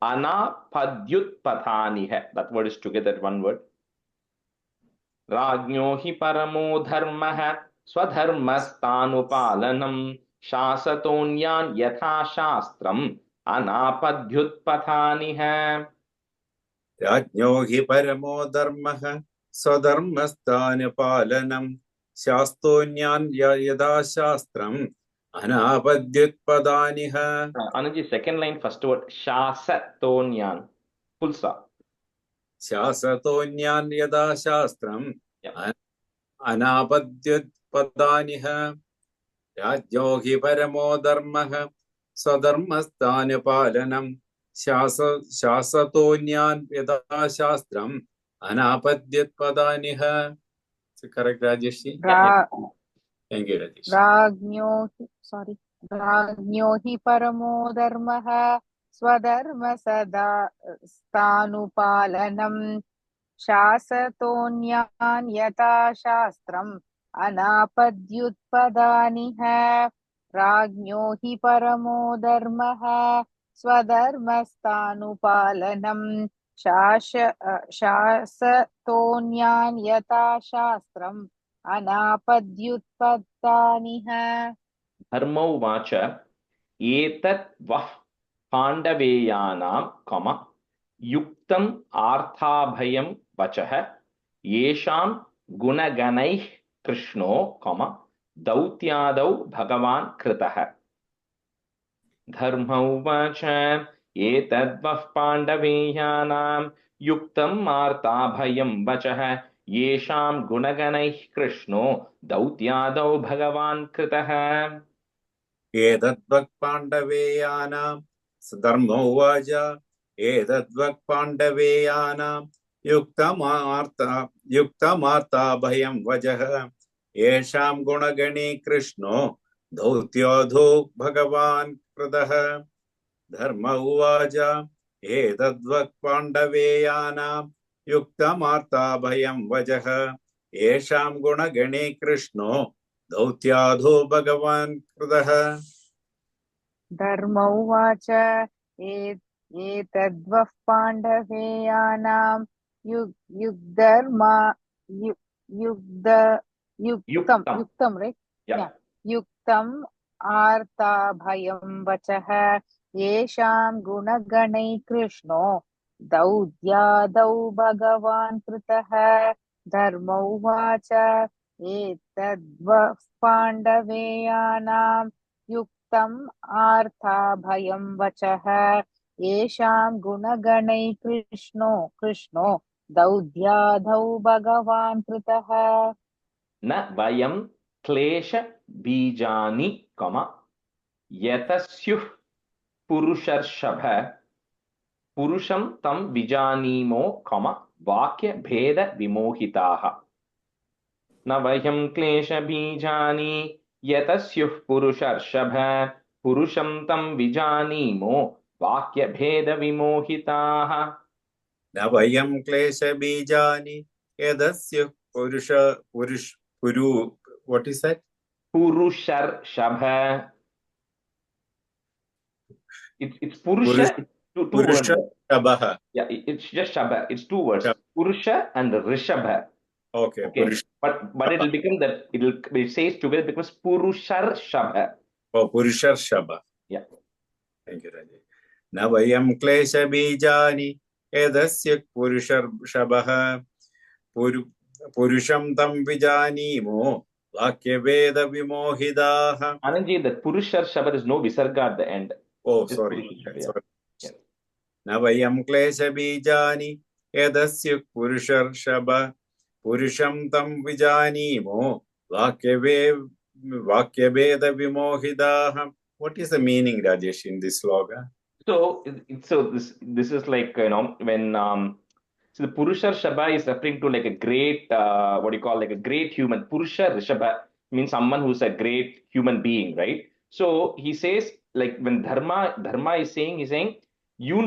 Anapadyutpathaniha. That word is together, one word. राज्ञो हि परमो धर्मः स्वधर्मस्थानुपालनं शासतोन्यान् यथा शास्त्रम् अनापद्युत्पथानिह. राज्ञो हि परमो धर्मः स्वधर्मस्थानुपालनं शास्तोन्यान् यथा शास्त्रम् अनापद्युत्पदानिह. Anuji, second line, first word शासतोन्यान्, full stop. शासतोन्यान् यथा शास्त्रम् अनापद्युत्पदानिह. राज्ञो हि परमो धर्मः स्वधर्मस्थानुपालनं शासतोन्यान् यथा शास्त्रम् अनापद्युत्पदानिह. Correct, Rajesh? Thank you, Rajesh. राज्ञो हि परमो धर्मः स्वधर्मस्थानुपालनं शासतोन्यान् यथा शास्त्रम् अनापद्युत्पदानिह. राज्ञो हि परमो धर्मः स्वधर्मस्थानुपालनं शासतोन्यान् यथा शास्त्रम् अनापद्युत्पदानिह. धर्मोवाच एतत् वः पाण्डवेयानां युक्तम् आर्थाभयं वचः येषां गुणगणैः कृष्णो दौत्यादौ भगवान् कृतः. धर्मोवाच एतत् वः पाण्डवेयानां युक्तम् आर्ताभयं वचः येषां गुणगणैः कृष्णो दौत्यादौ भगवान् कृतः. एतद्वक् पाण्डवेयानां धर्मोवाच एतद्वक् पाण्डवेयानां युक्तमार्ताभयं वचः येषां गुणगणे कृष्णो दौत्यादौ भगवान् कृतः. धर्म उवाच एतद्वक् पाण्डवेयानां युक्तमार्ताभयं वचः येषां गुणगणे कृष्णो दौत्यादौ भगवान् कृतः. धर्म उवाच एतद्वः पाण्डवेयानां युक्तम् आर्ताभयं वचः येषां गुणगणैः कृष्णो दौत्यादौ भगवान् कृतः. धर्म उवाच एतद्वः पाण्डवेयानां युक्तम् आर्ताभयं वचः येषां गुणगणैः कृष्णो दौत्यादौ भगवान् कृतः. न वयं क्लेश बीजानि यतस्युः पुरुषर्षभ पुरुषं तं विजानीमो वाक्यभेदविमोहिताः न वयं क्लेशबीजानि यतस्युः पुरुषर्षभ पुरुषं तं विजानीमो वाक्यभेदविमोहिताः न वयं क्लेशबीजानि यदस्युः पुरु what is that? पुरुषर्षभ. It's Purusha, two words. Purusha. Yeah, it's just Shabha. It's two words. Purusha and Rishabha. Okay. But it will become that it says together becomes Purushar Shabha. Oh, Purushar Shabha. Yeah. Thank you, Rajesh. Na vayam klesha bijani edasya Purushar Shabha Purusham tam vijanimo vakya veda vimohidaha. Anandji, that Purushar Shabha is no visarga at the end. Oh, sorry. Na vayam klesha bijani edasya Purushar Shabha Purusham tam vijanimo vakya veda vimohidaha. What is the meaning, Rajesh, in this sloka? So this is like, when so the Purusha Shabha is referring to like a great like a great human. Purusha Rishabha means someone who's a great human being, right? So he says, like, when dharma is saying, he's saying, you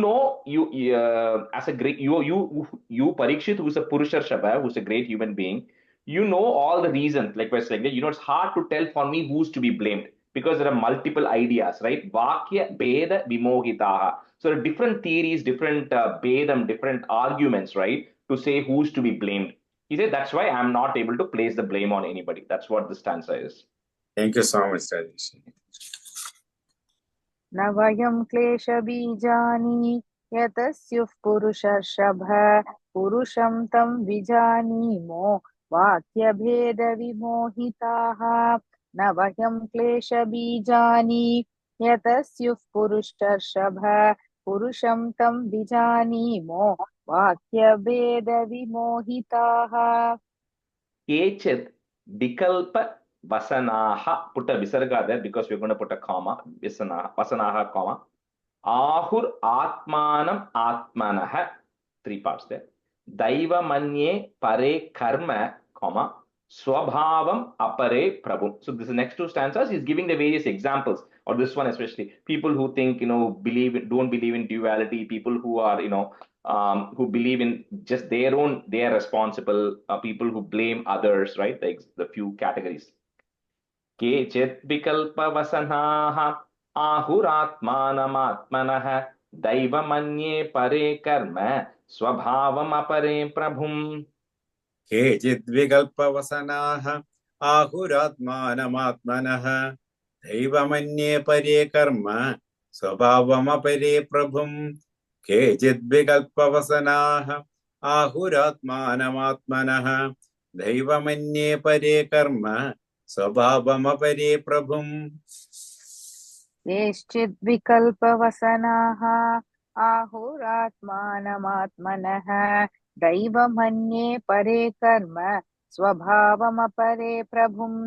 as a great you Parikshit, who's a Purusha Shabha, who's a great human being, all the reasons, like it's like that, it's hard to tell for me who's to be blamed, because there are multiple ideas, right? Vakya Beda Vimohitaha. So there are different theories, different Bedam, different arguments, right? To say who's to be blamed. He said, that's why I'm not able to place the blame on anybody. That's what the stanza is. Thank you so much, Rajesh. न वयं क्लेशबीजानि यतस्युः पुरुषर्षभ पुरुषं तं विजानीमो वाक्यभेदविमोहिताः न वयं क्लेशबीजानि यतस्युः पुरुषर्षभ पुरुषं तं विजानीमो वाक्यभेदविमोहिताः Kechit Vikalpa Vasanaha, put a visarga there because we're going to put a comma, Vasanaha, comma. Ahur Atmanam Atmanaha, 3 parts there. Daiva Manye Pare Karma, comma, Swabhavam Apare Prabhu. So this is next 2 stanzas. He's giving the various examples, or this one especially. People who think, don't believe in duality, people who are, who believe in just they are responsible, people who blame others, right? The few categories. Kechit Vikalpa Vasanaha Ahuratmanamatmanah Daiva Manye Pare Karma Swabhavam Apare Prabhum. Kechit Vikalpa Vasanaha Ahuratmanamatmanah Daiva Manye Pare Karma Swabhavam Apare Prabhum. Kechit Vikalpa Vasanaha Ahuratmanamatmanah Daiva Manye Pare Karma Swabhavam Apare Prabhum. केश्चिद् विकल्पवसनाः आहुरात्मानमात्मनः दैवमन्ये परे कर्म स्वभावमपरे प्रभुम्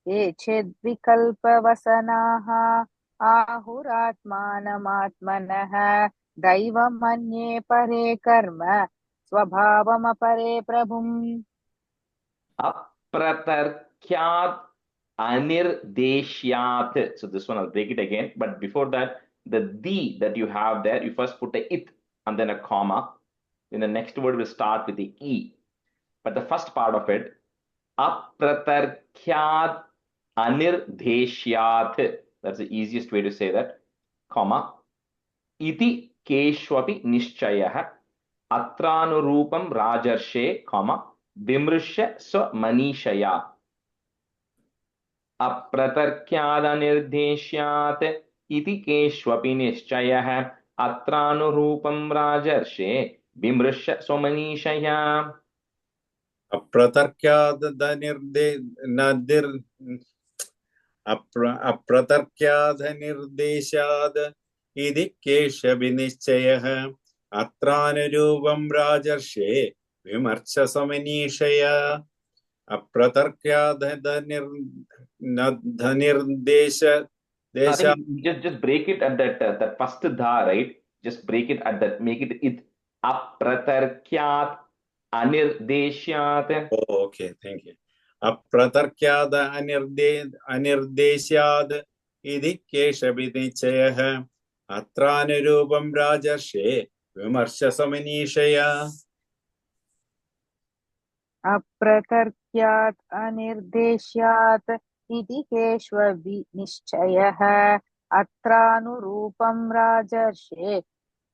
केचिद् विकल्पवसनाः आहुरात्मानमात्मनः दैवमन्ये परे कर्म स्वभावमपरे प्रभुम् Apratarkyat Anirdeshyat. So this one I'll break it again, but before that, the "the" that you have there, you first put a "it" and then a comma. Then the next word will start with the "e." But the first part of it, Apratarkyat Anirdeshyat. That's the easiest way to say that. Comma. Iti Keshwapi Nishchayah Atranurupam Rajarshe, comma. Vimrishya Swamanishaya. Apratarkyadanirdeshyat iti keshwapi nischayah atranurupam rajarshe vimrishya somanishaya. Apratarkyadanirdeshad iti keshavi nischayah atranurupam rajarshe vimarsha somanishaya. Apratarkyadanirdesha I desha. think just break it at that first dha, right? Just break it at that, make it apratarkyat anirdeshyat. Oh, okay, thank you. Apratarkyad anirdesyad idi keshabinichayah atranurupam rajarshe vimarsha samanishaya. अप्रतर्क्यात् अनिर्देश्यात् इति केष्वनिश्चयः अत्रानुरूपं राजर्षे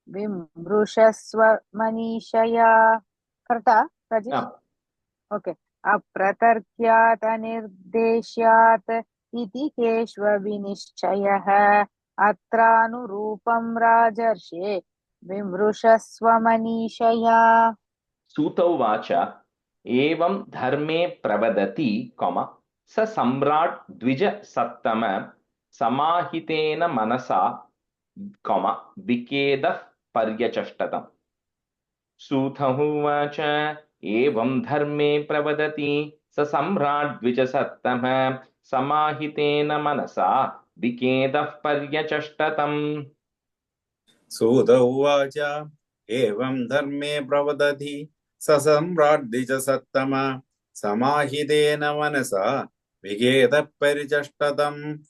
विमृशस्व मनीषया. कर्ता राजेश? ओके. अप्रतर्क्यात् अनिर्देश्यात् इति केष्वनिश्चयः अत्रानुरूपं राजर्षे विमृशस्व मनीषया. Suta vacha evam dharme pravadati, sa samrat dvija sattama samahitena manasa, vikeda paryachashtatam. Suta vacha evam dharme pravadati, sa samrat dvija sattama samahitena manasa, vikeda paryachashtatam. Sudha uvacha evam dharme pravadati sasamradija sattama samahidena manasa vigeda parichashtatam.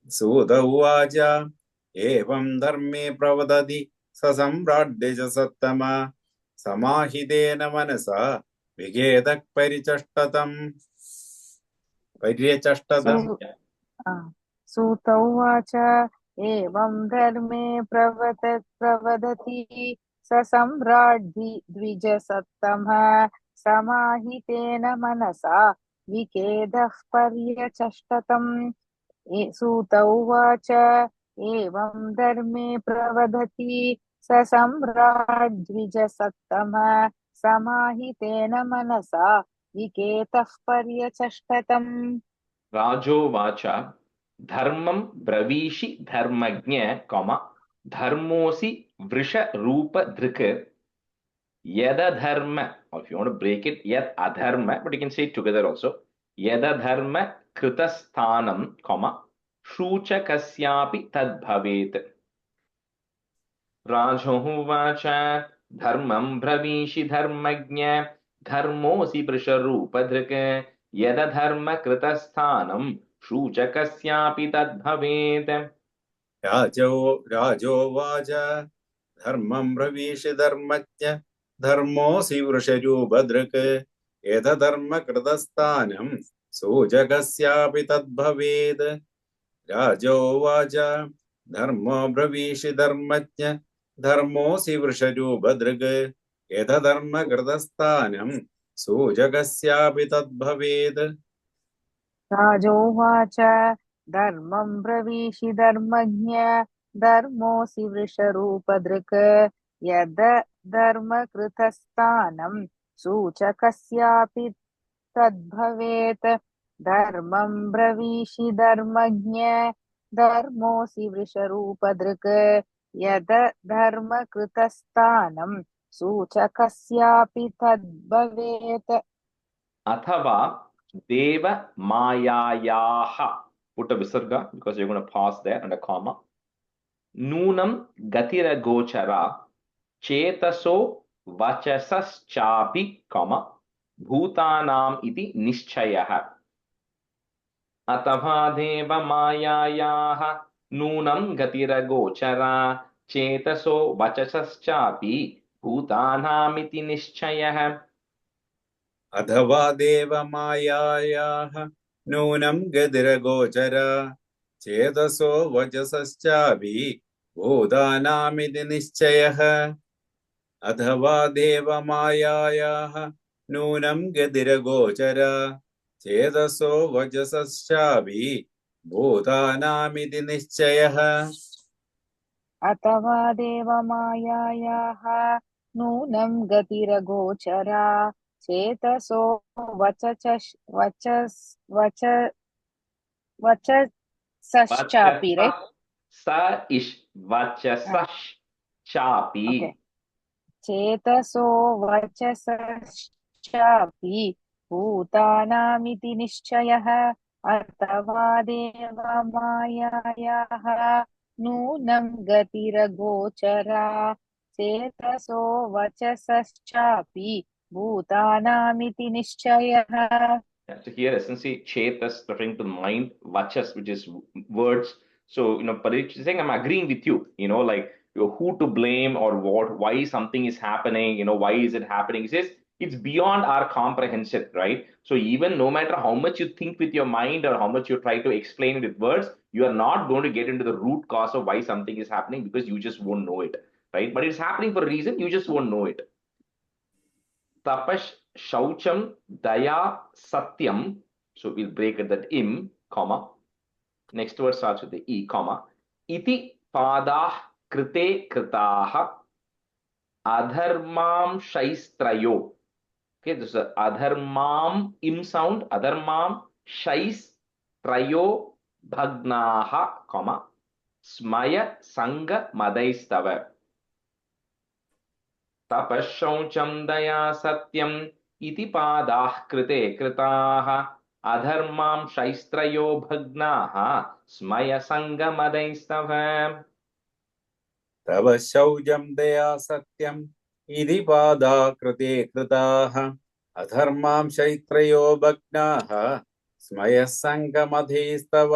Sudha uvacha evam dharme pravadati sasamradija sattama samahidena manasa vigeda parichashtatam. सूत उवाच एवं धर्मे प्रवदति स सम्राड् द्विजसत्तमः समाहितेन मनसा विकेदः पर्यचष्टतम्. सूत उवाच एवं धर्मे प्रवदति स सम्राड् द्विजसत्तमः समाहितेन मनसा विकेतः पर्यचष्टतम्. Rajo vacha dharmam bravishi dharmagnya, dharmosi vrisha rupa dhrika yada dharma, or if you want to break it, yad adharma, but you can say it together also. Yada dharma kritasthanam, shucha kasyapi tad bhavet. Rajo vacha dharmam bravishi dharmagnya dharmosi vrisha rupa dhrika yada dharma kritasthanam शूचकस्यापि तद्भवेत्. राजो वाच धर्मं ब्रवीषि धर्मज्ञ धर्मोऽसि वृषरूपधृक् यतधर्मकृतस्थानं सूचकस्यापि तद्भवेत्. राजोवाच धर्मो ब्रवीषि धर्मज्ञ धर्मोऽसि वृषरूपधृक् यतधर्मकृतस्थानं सूचकस्यापि तद्भवेत्. राजोवाच धर्मं ब्रवीषि धर्मज्ञ धर्मोऽसि वृषरूपधृक् यद धर्मकृतस्थानं सूचकस्यापि तद्भवेत्. धर्मं ब्रवीषि धर्मज्ञ धर्मोऽसि वृषरूपधृक् यद धर्मकृतस्थानं सूचकस्यापि तद्भवेत्. अथवा Deva Mayayaha. Put a visarga because you're going to pause there and a comma. Nunam Gatira Gochara Chetaso Vachasas Chapi, Bhutanam iti Nishchayaha. Atava Deva Mayayaha Nunam Gatira Gochara Chetaso Vachasas Chapi, Bhutanam iti Nishchayaha. अथवा देवमायायाः नूनं गतिरगोचरा चेतसो वचसश्चापि भूतानामिति निश्चयः. अथवा देवमायायाः नूनं गतिरगोचरा चेतसो वचसश्चापि भूतानामिति निश्चयः. अथवा देवमायायाः नूनं गतिरगोचरा चेतसो वचसश्चापि, right? Sa ish vachasaschapi. Okay. चेतसो वचसश्चापि भूतानामिति निश्चयः. अथवा देवमायायाः नूनं गतिरगोचरा चेतसो वचसश्चापि भूतानामिति निश्चयः. So here essentially Chetas referring to the mind, Vachas, which is words. So, Parikshit is saying, I'm agreeing with you, like who to blame or what, why something is happening, why is it happening? He says, it's beyond our comprehension, right? So even no matter how much you think with your mind or how much you try to explain it with words, you are not going to get into the root cause of why something is happening because you just won't know it, right? But it's happening for a reason, you just won't know it. Tapash, Shaucham, Daya, Satyam. So we'll break it that im, comma. Next word starts with the e, comma. Iti padah krite kritaha adharmam shaistrayo. Okay, this is a adharmam im sound. Adharmam shaistrayo bhagnaha, comma. Smaya sanga madaistava. तपःशौचं दया सत्यम् इति पादाः कृते कृताः अधर्मां शैस्त्रयो भग्नाः स्मयसङ्गमदैस्तव. तव शौचं दया सत्यम् इति पादा कृते कृताः अधर्मां शैत्रयो भग्नाः स्मयसङ्गमधीस्तव.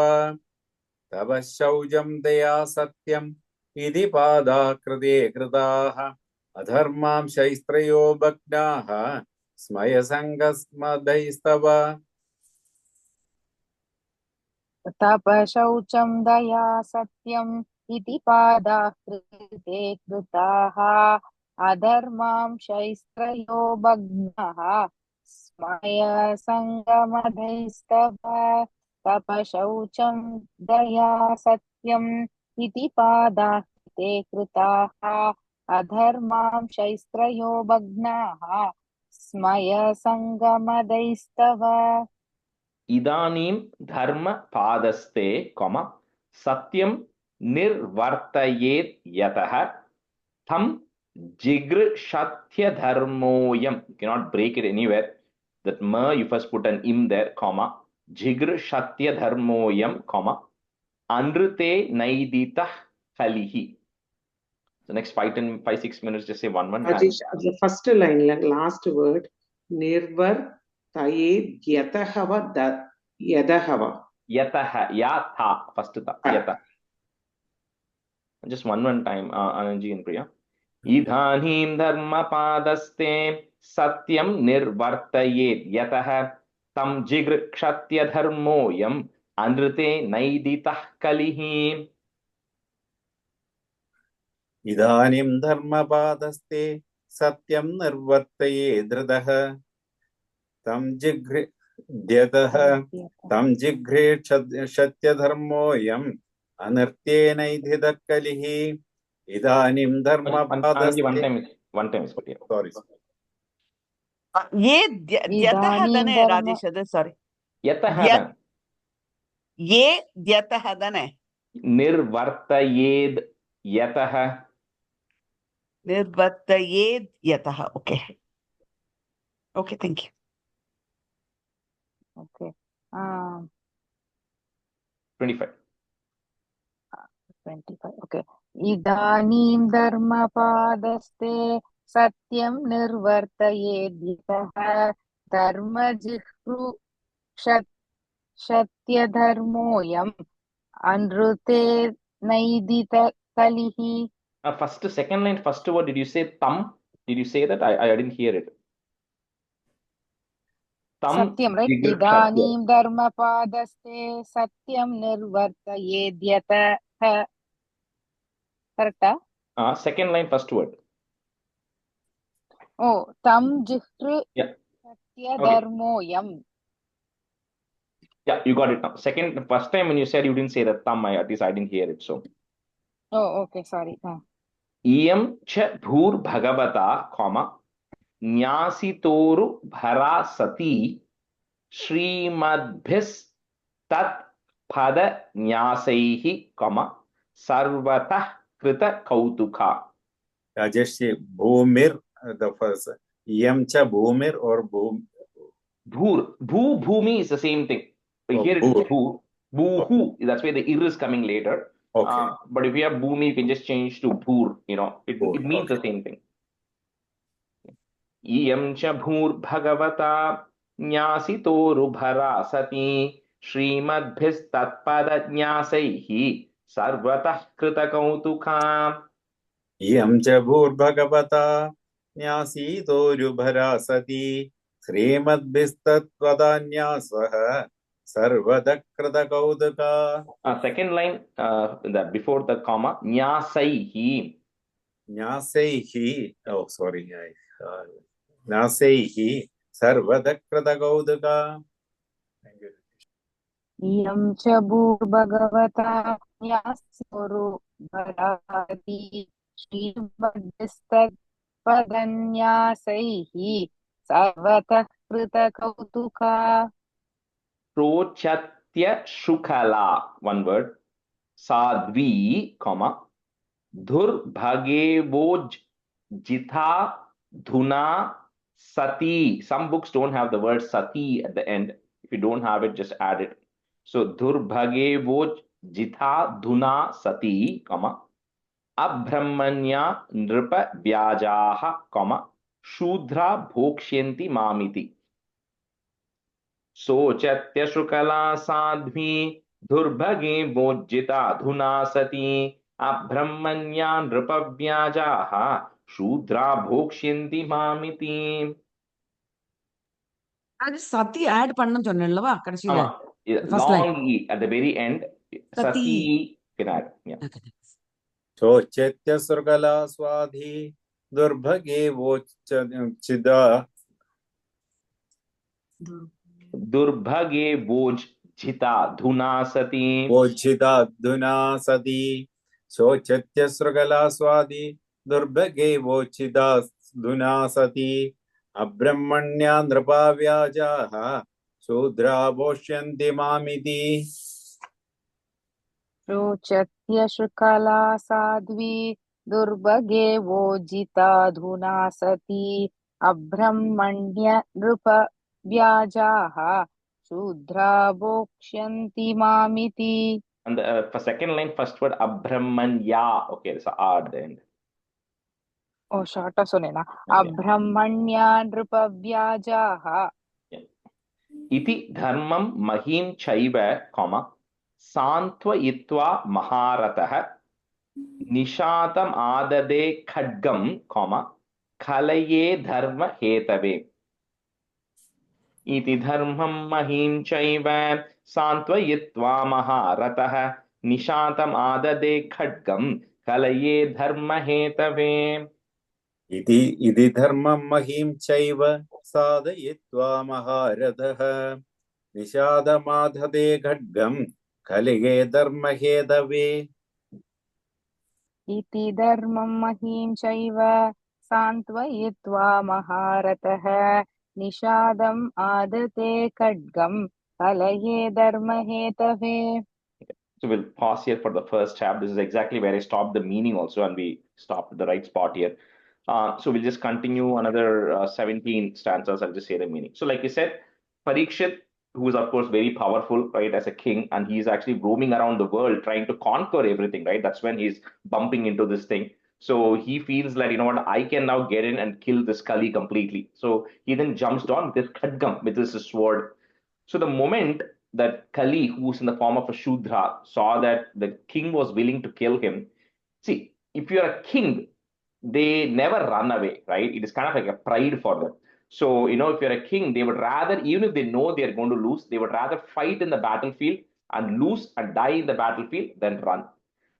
तव शौचं दया सत्यम् इति पादा कृते कृताः अधर्मां शैस्त्रयो भग्नाः स्मयसङ्गमधीस्तव. तपशौचं दया सत्यम् इति पादाः कृते कृताः अधर्मां शैस्त्रयो भग्नाः स्मयसङ्गमधैस्तव. तपशौचं दया सत्यम् इति पादाः कृते कृताः अधर्मां शैस्त्रयो भग्नाः स्मयसङ्गमधैस्तव. इदानीं धर्म पादस्ते, कॉमा, सत्यं निर्वर्तयेत् यतः तं जिगृषत्यधर्मोऽयं. You cannot break it anywhere. That ma, you first put an im there, comma. Jigrushatyadharmoyam, comma. Anrute naiditah kalihi. The next 5-6 minutes, just say one. Rajesh, the first line, last word, nirvar tayed yatahava yadahava. Yataha, yatha, first tha, yata. Just one time, Anandji and Priya. Idhanim dharma padaste satyam nirvartayet yatah tam jigrkshatyadharmoyam anrute naiditah kalihi. इदानीं धर्मपादस्ते सत्यं निर्वर्तये धृतः तं जिघ्रेक्षत्यधर्मोऽयम् अनर्थ्येनैधितः कलिः. इदानीं धर्मपादस्ते. One time is Sorry. ये द्यतः दने राजेश अदे sorry. यतः ये द्यतः दने निर्वर्तयेद् यतः. निर्वर्तयेद् यतः. Okay. Okay, thank you. Okay. 25. Okay. इदानीं धर्मपादस्ते सत्यं निर्वर्तयेद्यतः धर्मजिह्रुक्षत्यधर्मोऽयम् अनृते नैदितः कलिः. Second line, first word, did you say tam? Did you say that? I didn't hear it. Tam सत्यं, right? इदानीं धर्मपादस्ते सत्यं निर्वर्तयेद्यतः. Correct? Second line, first word. Oh, tam jihrushatyadharmoyam. Yeah, you got it now. First time when you said you didn't say that tam, at least I didn't hear it. So. Oh, okay, sorry. Iyam cha bhur bhagavata, comma, nyasitoru bhara sati Srimad tat pada nyasaihi, comma, sarvatah krita kautuka. Rajesh, bhumir, the first. Yam cha bhumir or bhum. Bhur. Bhumi is the same thing. Here boo. it's boo. Boo-hoo. That's where the ir is coming later. Okay. But if you have boomi, you can just change to bhoor. It Bhoor, means okay. the same thing. इयं च भूर्भगवता न्यासितोरुभरा सती श्रीमद्भिस्तत्पदन्यासैः सर्वतः कृतकौतुका इयं च भूर्भगवता न्यासीतोरुभरा सती श्रीमद्भिस्तत्त्वदान्यासः सर्वतः कृतकौतुका. Second line, before the comma, nyasaihi. Nyasaihi. Oh, sorry. Nyasaihi सर्वतः कृतकौतुका. Thank you. इयं च भूर्भगवता न्यासोरुभराति श्रीमद्भिस्तत्पदन्यासैः सर्वतः कृतकौतुका Prochatya shukala, one word. Sadvi, comma. Dhurbhagevoj jitha dhuna sati. Some books don't have the word sati at the end. If you don't have it, just add it. So dhurbhagevoj jitha dhuna sati, comma. Abbrahmanya nripa vyajaha, comma. Shudra bhokshyanti mamiti. शोचत्यशुकला साध्वी दुर्भगे वोज्जिता धुना सती अब्रह्मण्या नृपव्याजाः शूद्रा भोक्ष्यन्ति मामिति. அது சத்தி ஆட் பண்ணணும்னு சொன்னேன்லவா கடைசியில first line. Long E at the very end. Sati. Sati can add. Yeah. Okay, thanks. शोच्यत्यसृगला स्वाधी दुर्भगे वोच्चिदा दुर्भगे वोज्झिता धुना सती. वोच्चिदाधुना सती शोच्यत्यसृगला स्वाधी दुर्भगे वोच्चिदाधुना सती अब्रह्मण्या नृपा व्याजाः शूद्रा भोक्ष्यन्ति मामिति. रोचत्यशुकला साध्वी दुर्भगे वोजिताधुना सती अब्रह्मण्य नृप व्याजाः शूद्रा भोक्ष्यन्ति मामिति. And for second line, first word Abbrahmanya. Okay, there's a R at the end. Oh, shorter sonena. Okay. Abbrahmanya नृप व्याजाः. इति धर्मं महीं चैव, कॉमा, सान्त्वयित्वा महारथः निशातम् आददे खड्गं, कॉमा, कलये धर्म हेतवे. इति धर्मं महीं चैव सान्त्वयित्वा महारथः निशातम् आददे खड्गं कलये धर्म हेतवे. इति धर्मं महीं चैव साधयित्वा महारथः निषादमाददे खड्गं कलये धर्महेतवे. इति धर्मं महीं चैव सान्त्वयित्वा महारथः निषादम् आदते खड्गं कलये धर्महेतवे. So we'll pause here for the first chapter. This is exactly where I stopped the meaning also, and we stopped at the right spot here. So we'll just continue another 17 stanzas. I'll just say the meaning. So like you said, Parikshit, who is of course very powerful, right, as a king, and he's actually roaming around the world trying to conquer everything, right? That's when he's bumping into this thing. So he feels like, you know what, I can now get in and kill this Kali completely. So he then jumps down with this khadgam, with this sword. So the moment that Kali, who's in the form of a Shudra, saw that the king was willing to kill him, see, if you're a king, they never run away, right? It is kind of like a pride for them. So, if you're a king, they would rather, even if they know they're going to lose, they would rather fight in the battlefield and lose and die in the battlefield than run.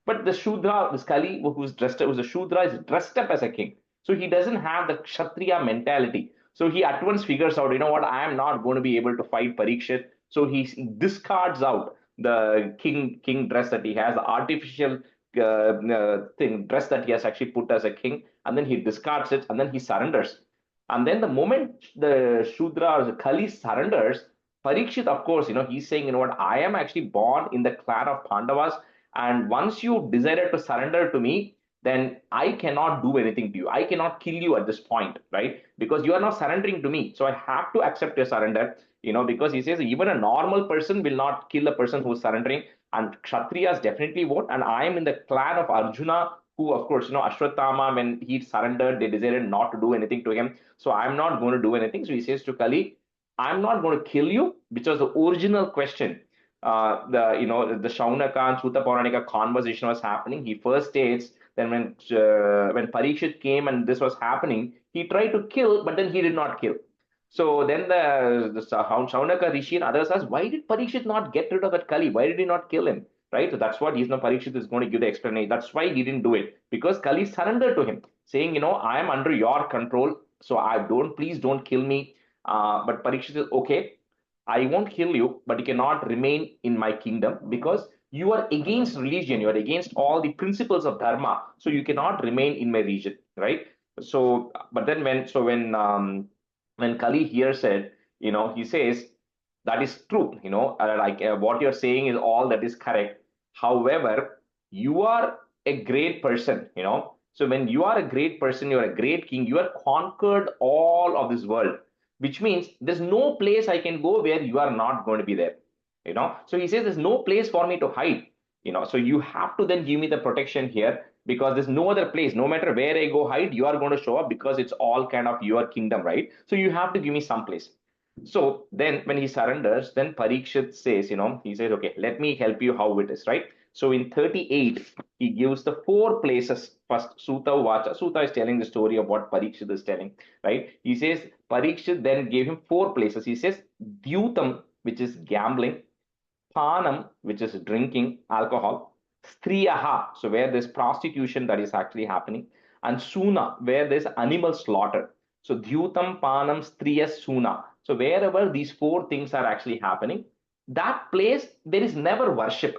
But the Shudra, this Kali, who's a Shudra, is dressed up as a king. So he doesn't have the Kshatriya mentality. So he at once figures out, you know what, I am not going to be able to fight Parikshit. So he discards out the king dress that he has, the artificial dress that he has actually put as a king, and then he discards it, and then he surrenders. And then the moment the Shudra or the Kali surrenders, Parikshit, of course, he's saying, you know what, I am actually born in the clan of Pandavas, and once you decided to surrender to me, then I cannot do anything to you. I cannot kill you at this point, right? Because you are not surrendering to me. So I have to accept your surrender, because he says even a normal person will not kill a person who is surrendering, and Kshatriyas definitely won't. And I am in the clan of Arjuna, who, of course, Ashwatthama, when he surrendered, they decided not to do anything to him. So I'm not going to do anything. So he says to Kali, I'm not going to kill you, which was the original question. The Shaunaka and Sutta Puranika conversation was happening. He first states, then when Parikshit came and this was happening, he tried to kill, but then he did not kill. So then the Shaunaka Rishi and others asked, why did Parikshit not get rid of that Kali? Why did he not kill him? Right? So that's what Parikshit is going to give the explanation. That's why he didn't do it, because Kali surrendered to him, saying, I am under your control, so please don't kill me. But Parikshit is okay. I won't kill you, but you cannot remain in my kingdom because you are against religion. You are against all the principles of dharma. So you cannot remain in my region, right? So, but then when Kali hears it, he says that is true. What you're saying is all that is correct. However, you are a great person. So when you are a great person, you are a great king. You have conquered all of this world, which means there's no place I can go where you are not going to be there. So he says there's no place for me to hide. So you have to then give me the protection here, because there's no other place. No matter where I go hide, you are going to show up, because it's all kind of your kingdom, right? So you have to give me some place. So then when he surrenders, then Parikshit says, he says, okay, let me help you how it is, right? So in 38, he gives the 4 places. First, Sutta Vacha. Sutta is telling the story of what Parikshit is telling, right? He says, Parikshit then gave him 4 places. He says, Dyutam, which is gambling, Panam, which is drinking alcohol, Striyaha, so where there's prostitution that is actually happening, and Suna, where there's animal slaughter. So Dhyutam, Panam, Striya, Suna. So wherever these 4 things are actually happening, that place, there is never worship.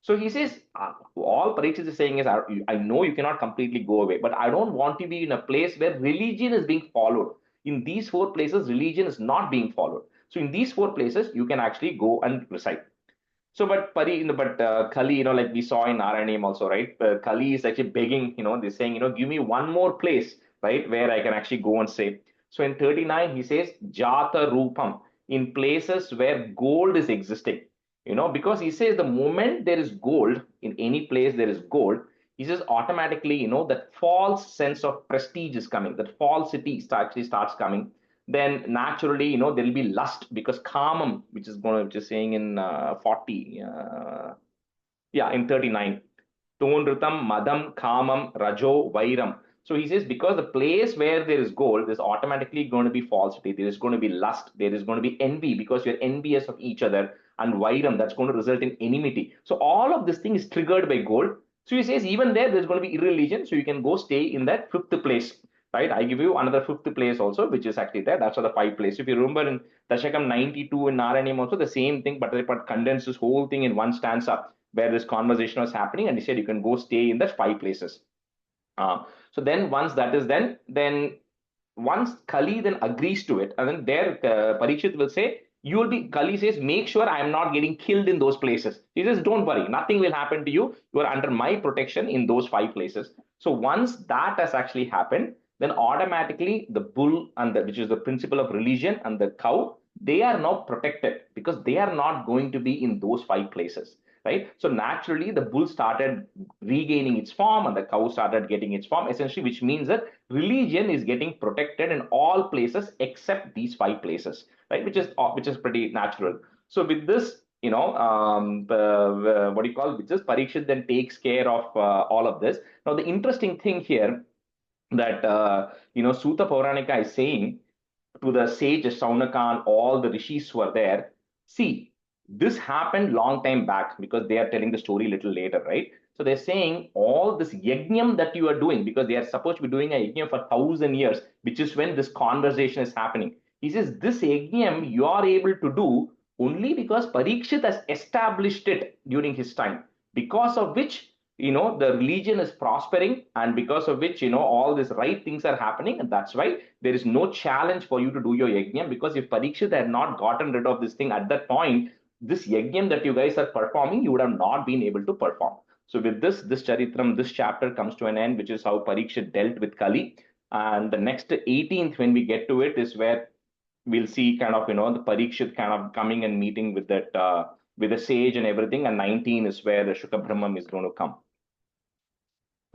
So he says, all Parikshit is saying is, I know you cannot completely go away, but I don't want to be in a place where religion is being followed. In these 4 places, religion is not being followed. So in these 4 places, you can actually go and recite. So, but Kali, like we saw in Narayana also, right? Kali is actually begging, they're saying, give me one more place, right, where I can actually go and say. So in 39, he says, Jata Rupam, in places where gold is existing, because he says the moment there is gold, in any place there is gold, he says automatically, that false sense of prestige is coming, that falsity actually starts coming. Then naturally, there will be lust, because kamam, which is saying in 40, in 39, tonritam, madam, kamam, rajo, vairam. So he says, because the place where there is gold, there's automatically going to be falsity, there is going to be lust, there is going to be envy, because you're envious of each other, and vairam, that's going to result in enmity. So all of this thing is triggered by gold. So he says, even there's going to be irreligion, so you can go stay in that 5th place. Right, I give you another 5th place also, which is actually there. That's the 5 place. If you remember in Dashakam 92 in Narayana also, the same thing, but they condensed this whole thing in one stanza where this conversation was happening, and he said you can go stay in that 5 places. So then once that is then once Kali then agrees to it, and then there Parikshit will say, Kali says, make sure I am not getting killed in those places. He says, don't worry, nothing will happen to you. You are under my protection in those 5 places. So once that has actually happened, then automatically the bull which is the principle of religion, and the cow, they are now protected, because they are not going to be in those 5 places, right? So naturally the bull started regaining its form, and the cow started getting its form, essentially, which means that religion is getting protected in all places except these 5 places, right? Which is pretty natural. So with this, what do you call, which is Parikshit then takes care of all of this. Now the interesting thing here, that Sutta Puranika is saying to the sage Saunaka, all the rishis who are there, see, this happened long time back, because they are telling the story a little later, right? So they're saying all this yajnam that you are doing, because they are supposed to be doing a yajnam for 1,000 years, which is when this conversation is happening. He says this yajnam you are able to do only because Parikshit has established it during his time, because of which the religion is prospering, and because of which all these right things are happening, and that's why there is no challenge for you to do your yajnam. Because if Parikshit had not gotten rid of this thing at that point, this yajnam that you guys are performing, you would have not been able to perform. So with this charitram, this chapter comes to an end, which is how Parikshit dealt with Kali. And the next 18th, when we get to it, is where we'll see kind of, the Parikshit kind of coming and meeting with that, with the sage and everything. And 19 is where the Shukha Brahman is going to come.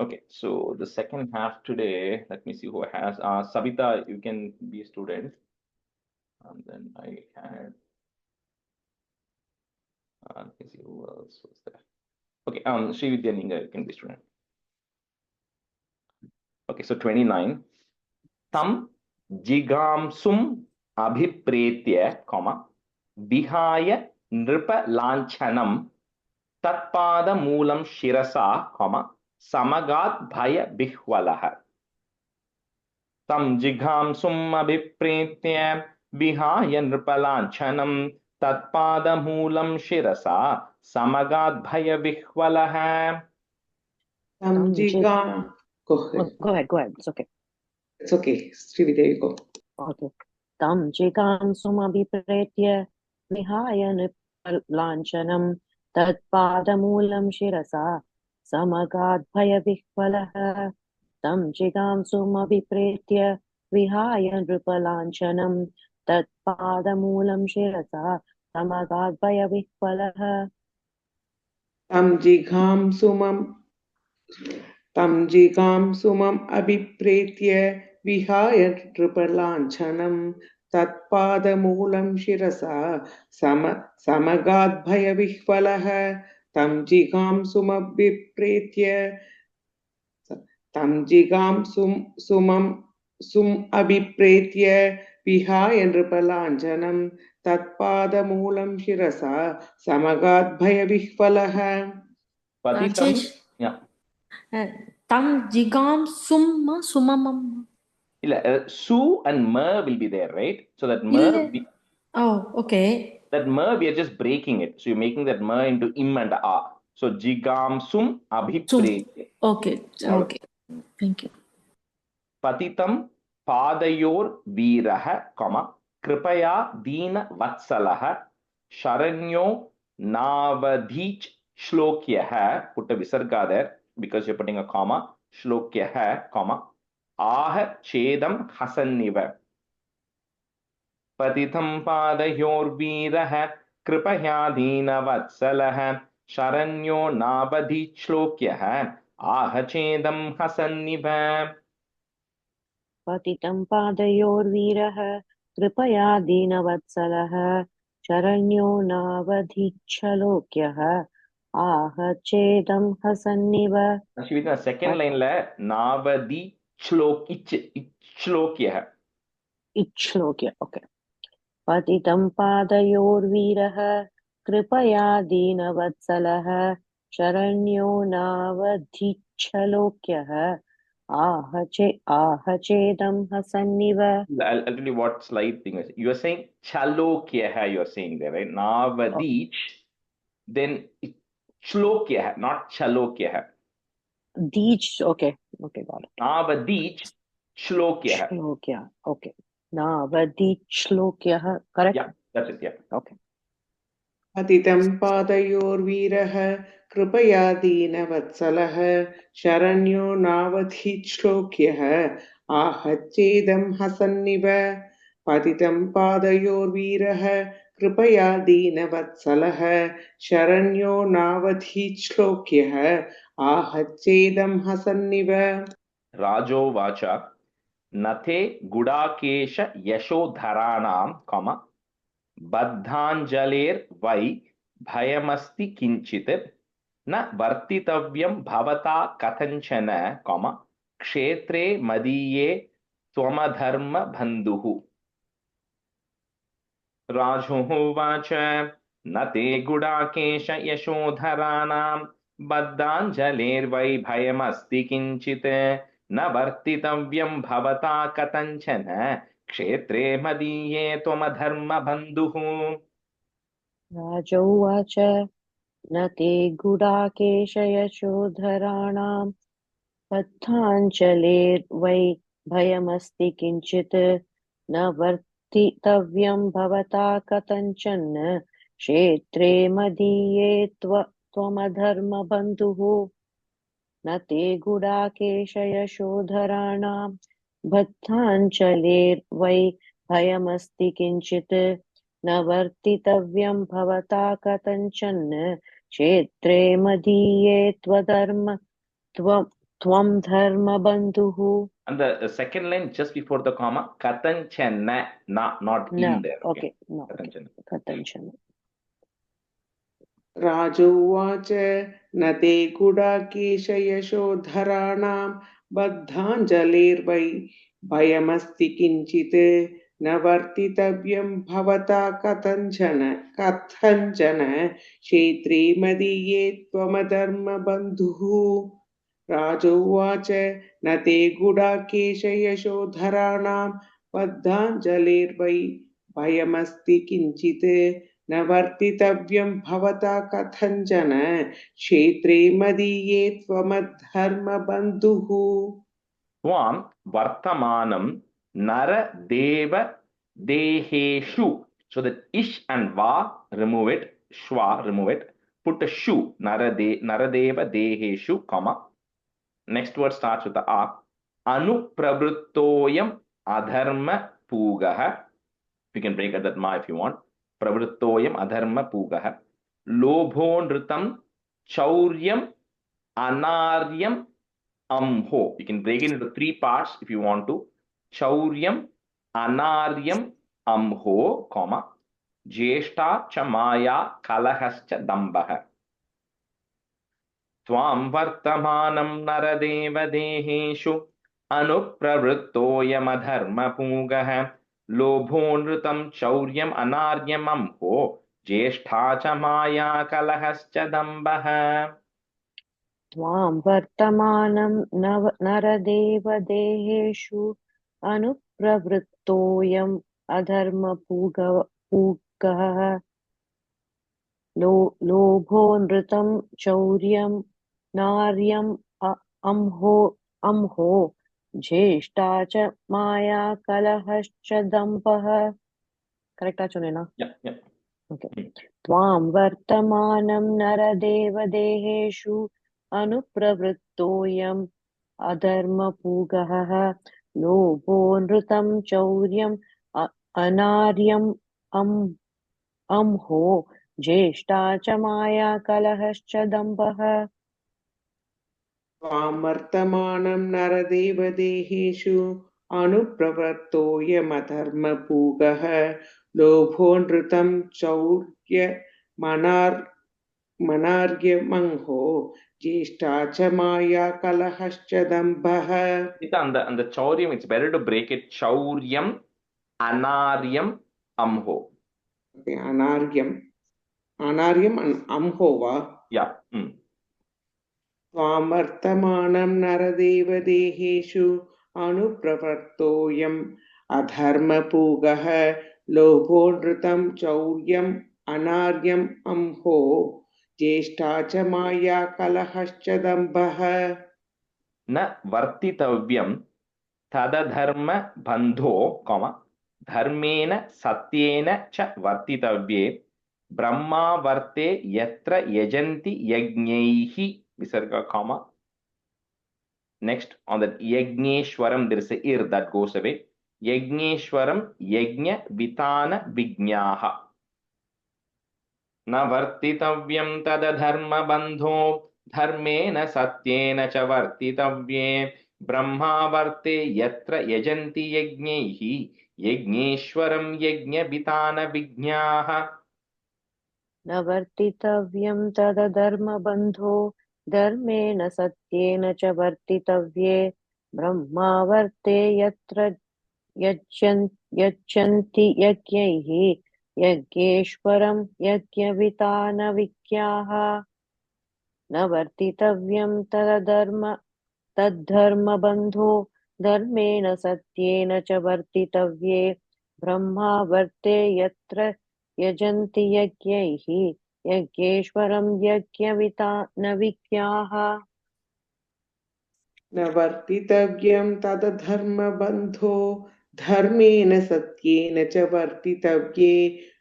Okay, so the second half today, let me see who has. Savita, you can be a student. And then I had, let me see who else was there. Okay, Sri Vidya Ninga, you can be a student. Okay, so 29. Tam jigamsum abhipretya, vihaya nripa lanchanam tatpada moolam shirasa, samagat bhaya bihwalaha. Tam jigamsum abhipretya vihaya nripa lanchanam tatpada moolam shirasa samagat bhaya bihwalaha. Go ahead. Go ahead. It's okay. It's okay. Srividya, you go. Okay. Tam jigamsumabhipretya vihaya nipalanchanam tatpadamulam shirasa samagadbhaya vihvalaha. Tam jigamsumabhipretya vihaya nipalanchanam tatpadamulam shirasa samagadbhaya vihvalaha. Tam jigamsumam abhipretya vihaya nripalanchanam tatpadamulam shirasa samagadbhaya vihvalaha. Tam jigamsumabhipretya abhipretya vihaya nripalanchanam tatpadamulam shirasa samagadbhaya vihvalaha. Patitam, Rajesh, yeah. tam jigam sumamam. Su and ma will be there, right? So that ma, Oh, okay. that ma, we are just breaking it. So you're making that ma into im and a. So jigam sum abhipretya. Okay, okay. Thank you. Patitam padayor viraha, kripaya dina vatsalaha, sharanyo navadhich shlokyaha, put a visarga there because you're putting a comma, shlokyaha, ah chedam hasanniva. Patitam padayor viraha, kripaya dina vatsalaha, sharanyo navadhich shlokyaha, ah chedam hasanniva. Patitam padayorvirah kripaya dinavatsalah sharanyo navadhichalokyah ahachedam hasanniva. Actually, the second line la navadi shlokya. Ichlokya, okay. Patitam padayorvirah kripaya dinavatsalah sharanyo navadhichalokyah ahachedam hasanniva. I'll tell you what slight thing is. You are saying chalokya, you are saying there, right? Navadich, then shlokya, not chalokya. Deech, okay, got it. Navadich shlokya. Shlokya, okay. Navadichlokya, correct? Yeah, that's it, yeah. Okay. Patitam padayorvirah kripaya dinavatsalah sharanyo navadhichlokyah ahachedam hasanniva. Patitam padayorvirah kripaya dinavatsalah sharanyo navadhichlokyah ahachedam hasanniva. Rajo vacha nate gudakesha yashodharanam, Baddhanjaler vai bhayamasti kinchit na vartitavyam bhavata kathanchana, kshetre madiye tvamadharma bandhuhu. Rajo vacha nate gudakesha yashodharanam baddhanjaler vai bhayamasti kinchit na vartitavyam bhavata kathanchana kshetre madiye tvamadharma bandhuhu. Rajovacha nate gudakeshayashodharanam pathanchaler vai bhayamasti kinchit na vartitavyam bhavata katanchan kshetre madiye त्वमधर्मबन्धुः न ते गुडाकेशयशोधराणां बद्धाञ्चलेर्वै भयमस्ति किञ्चित् न वर्तितव्यं भवता कथञ्चन क्षेत्रे मदीये त्वं धर्मबन्धुः. And the second line just before the comma, katanchana, not न in there. ओके न ओके Katanchana. कथञ्चन. राजोवाच न ते गुडाकेशयशोधराणां बद्धाञ्जलिर्वै भयमस्ति किञ्चित् न वर्तितव्यं भवता कथञ्चन क्षेत्रे मदीये त्वमधर्मबन्धुः. राजोवाच न ते गुडाकेशयशोधराणां बद्धाञ्जलिर्वै भयमस्ति किञ्चित् न वर्तितव्यं भवता कथञ्चन क्षेत्रे मदीये त्वमधर्मबन्धुः. Tvam vartamanam nara deva deheshu. So that ish and va, remove it. Shwa, remove it. Put a shu. Naradeva deheshu, comma. Next word starts with the a. Anupravrittoyam adharma pugaha. You can break at that ma if you want. Pravrittoyam adharma pugaha. Lobhonritam chauryam anaryam amho. You can break it into three parts if you want to. Chauryam anaryam amho, comma. Jeshta cha maya kalahascha dambaha. Tvam vartamanam naradeva deheshu anupravrittoyam pugaha. Lobhonritam chauryam anaryam amho. Jeshta cha maya kalahascha dambaha. त्वां वर्तमानं नरदेवदेहेषु अनुप्रवृत्तोऽयम् अधर्मपूगः लोभो नृतं चौर्यं नार्यम् अम्हो ज्येष्ठा च माया कलहश्च दम्भः. करेक्टा चुनेना? ओके. त्वां वर्तमानं नरदेवदेहेषु अनुप्रवृत्तोऽयम् अधर्मपूगः लोभो नृतं चौर्यम् अनार्यम् अम्हो ज्येष्ठा च माया कलहश्च दम्भः. त्वां वर्तमानं नरदेवदेहेषु अनुप्रवृत्तोऽयमधर्मपूगः लोभो नृतं चौर्यमनार्यमंहो ज्येष्ठा च माया कलहश्च दम्भः. And the chauryam, it's better to break it. Chauryam anaryam amho. Okay, anaryam and amho va? Yeah. त्वां वर्तमानं नरदेवदेहेषु अनुप्रवृत्तोऽयम् अधर्मपूगः लोभो नृतं चौर्यम् अनार्यम् अम्हो ज्येष्ठा च माया कलहश्च दम्भः. न वर्तितव्यं तदधर्म बन्धो, comma, धर्मेण सत्येन च वर्तितव्ये ब्रह्मावर्ते यत्र यजन्ति यज्ञैः, visarga, comma. Next, on that yajneshwaram, there is a ir that goes away. Yajneshwaram yajna vitana vignaha. न वर्तितव्यं तदधर्म बन्धो धर्मेण सत्येन च वर्तितव्ये ब्रह्मावर्ते यत्र यजन्ति यज्ञैः यज्ञेश्वरं यज्ञवितान विज्ञाः. न वर्तितव्यं तदधर्मबन्धो धर्मेण सत्येन च वर्तितव्ये ब्रह्मावर्ते यत्र यच्छन्ति यज्ञैः यज्ञेश्वरं यज्ञवितान विज्ञाः. न वर्तितव्यं तद्धर्मबन्धो धर्मेण सत्येन च वर्तितव्ये ब्रह्मावर्ते यत्र यजन्ति यज्ञैः यज्ञेश्वरं यज्ञवितान विज्ञाः. न वर्तितव्यं तदधर्मबन्धो धर्मेण सत्येन च वर्तितव्ये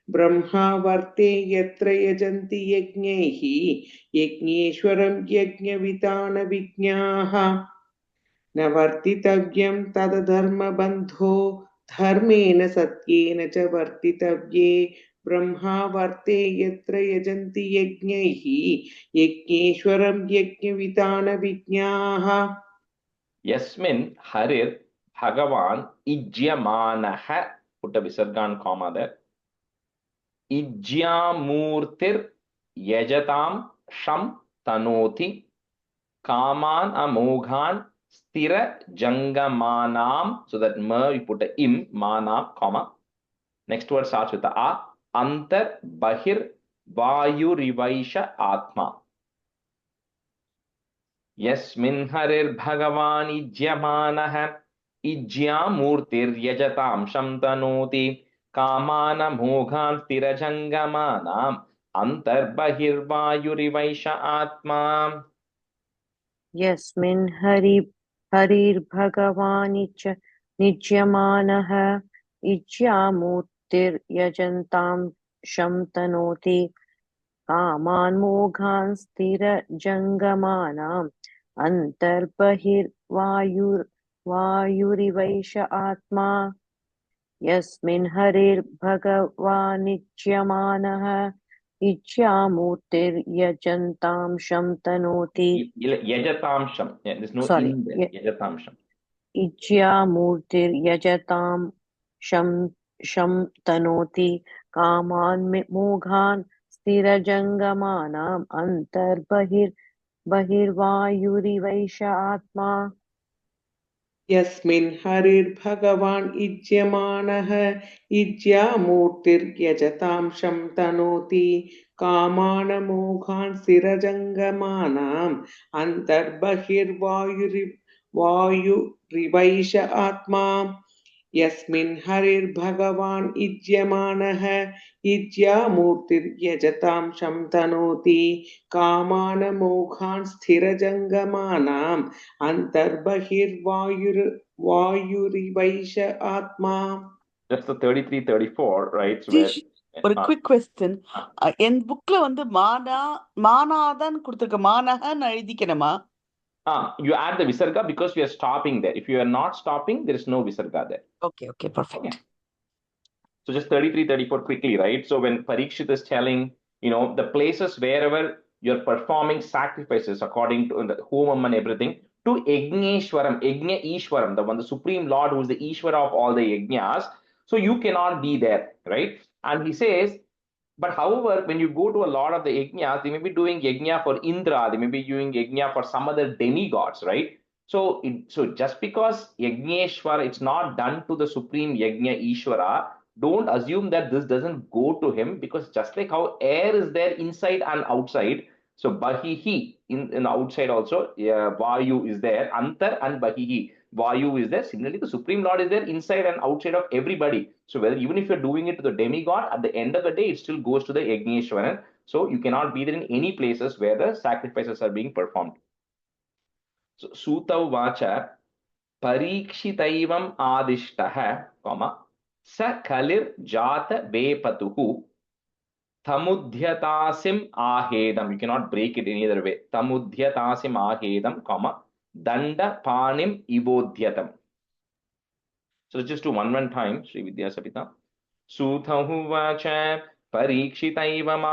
ब्रह्मावर्ते यत्र यजन्ति यज्ञैः यज्ञेश्वरं यज्ञवितानविज्ञाः न वर्तितव्यं तदधर्मबन्धो धर्मेण सत्येन च वर्तितव्ये ब्रह्मावर्ते यत्र यजन्ति यज्ञैः यज्ञेश्वरं यज्ञवितानविज्ञाः यस्मिन् हरिर् भगवान् इज्यमानः, put a visarga and comma there, इज्यामूर्तिर् यजतां शं तनोति कामान अमोघान स्थिर जंगमानाम, so that ma you put a im mana comma, next word starts with a antar bahir vayurivaisha atma. यस्मिन् हरिर् भगवान् इज्यमानः इज्यामूर्तिर् यजतां शं तनोति कामान मोघान् स्थिरजंगमानाम् अंतर्बहिर्वायुरिवैष आत्मा. यस्मिन् हरिर्भगवानिच निज्यमानः इज्यामूर्तिर्यजन्तां शं तनोति कामान् मोघान् स्थिरजङ्गमानाम् अन्तर्बहिर्वायुरिवैष आत्मा. यस्मिन् हरिर्भगवानिज्यमानः इज्यामूर्तिर्यजन्तां शं तनोति. यजतां शं, there's no Sorry. in there. यजतां शं. इज्यामूर्तिर्यजतां शं तनोति कामान् मोघान् स्थिरजङ्गमानाम् अन्तर्बहिर्वायुरिवैष आत्मा. यस्मिन् हरिर्भगवान् इज्यमानः इज्यामूर्तिर्यजतां शं तनोति कामान् मोघान् स्थिरजङ्गमानाम् अन्तर्बहिर्वायुरिवैष आत्मा. यस्मिन् हरिर्भगवान् इज्यमानः इज्यामूर्तिर्यजतां शं तनोति कामान् मोघान् स्थिरजङ्गमानाम् अन्तर्बहिर्वायुरिवैष आत्मा. Just the 33, 34, right? So Jeesh, ஒரு குவிக் கொஸ்டின். ஆ. என் புக்ல வந்து மானாதான் கொடுத்திருக்க, மானகன்னு எழுதிக்கணுமா? You add the visarga because we are stopping there. If you are not stopping, there is no visarga there. Okay, perfect. So just 33, 34 quickly, right? So when Parikshit is telling, the places wherever you're performing sacrifices according to the homam and everything, to Yajneshwaram, Yajna Ishwaram, the one, the Supreme Lord who is the Ishwara of all the Yajnas, so you cannot be there, right? And he says, but however, when you go to a lot of the yajnas, they may be doing yajna for Indra, they may be doing yajna for some other demigods, right? So just because Yajneshwar, it's not done to the supreme Yajna Ishwara, don't assume that this doesn't go to him, because just like how air is there inside and outside, so Bahihi in the outside also, Vayu is there, Antar and Bahihi. Vayu is there. Similarly, the Supreme Lord is there inside and outside of everybody. So whether even if you're doing it to the demigod, at the end of the day, it still goes to the Yajneshwaran. So you cannot be there in any places where the sacrifices are being performed. So Sutau Vacha Parikshitaivam Adishtaha, Sa Kalir Jata Vepatuhu Tamudhyatasim Ahedam. You cannot break it any other way. Tamudhyatasim Ahedam, Danda Panim Ivodhyatam. So just do one time, Sri Vidya Sapita. Suthahu vacha parikshitaivam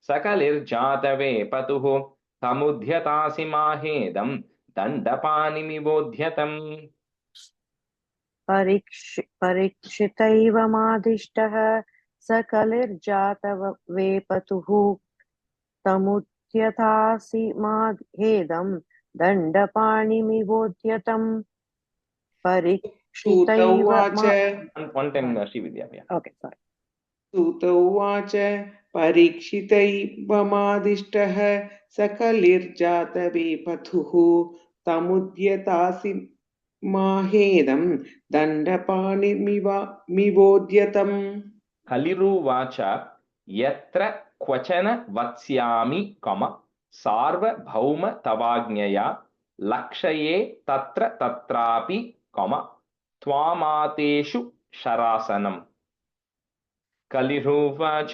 sakalir jatave patuhu tamudhyatasi mahedam dandapanimivodhyatam. परीक्षितैवमादिष्टः सकलिर्जातवेपतुः तमुद्यतासि माहेदं दण्डपाणिमिवोद्यतम्. सूत उवाच. One time, Sri Vidya. Okay, sorry. सूत उवाच परीक्षितैवमादिष्टः सकलिर्जातवेपथुः तमुद्यतासि माहेदं दण्डपाणिमिवोद्यतम्. Kaliru vacha yatra kvachana vatsyami, sarva bhauma tavagnyaya lakshaye tatra tatrapi, tvamateshu sharasanam. कलिरुवाच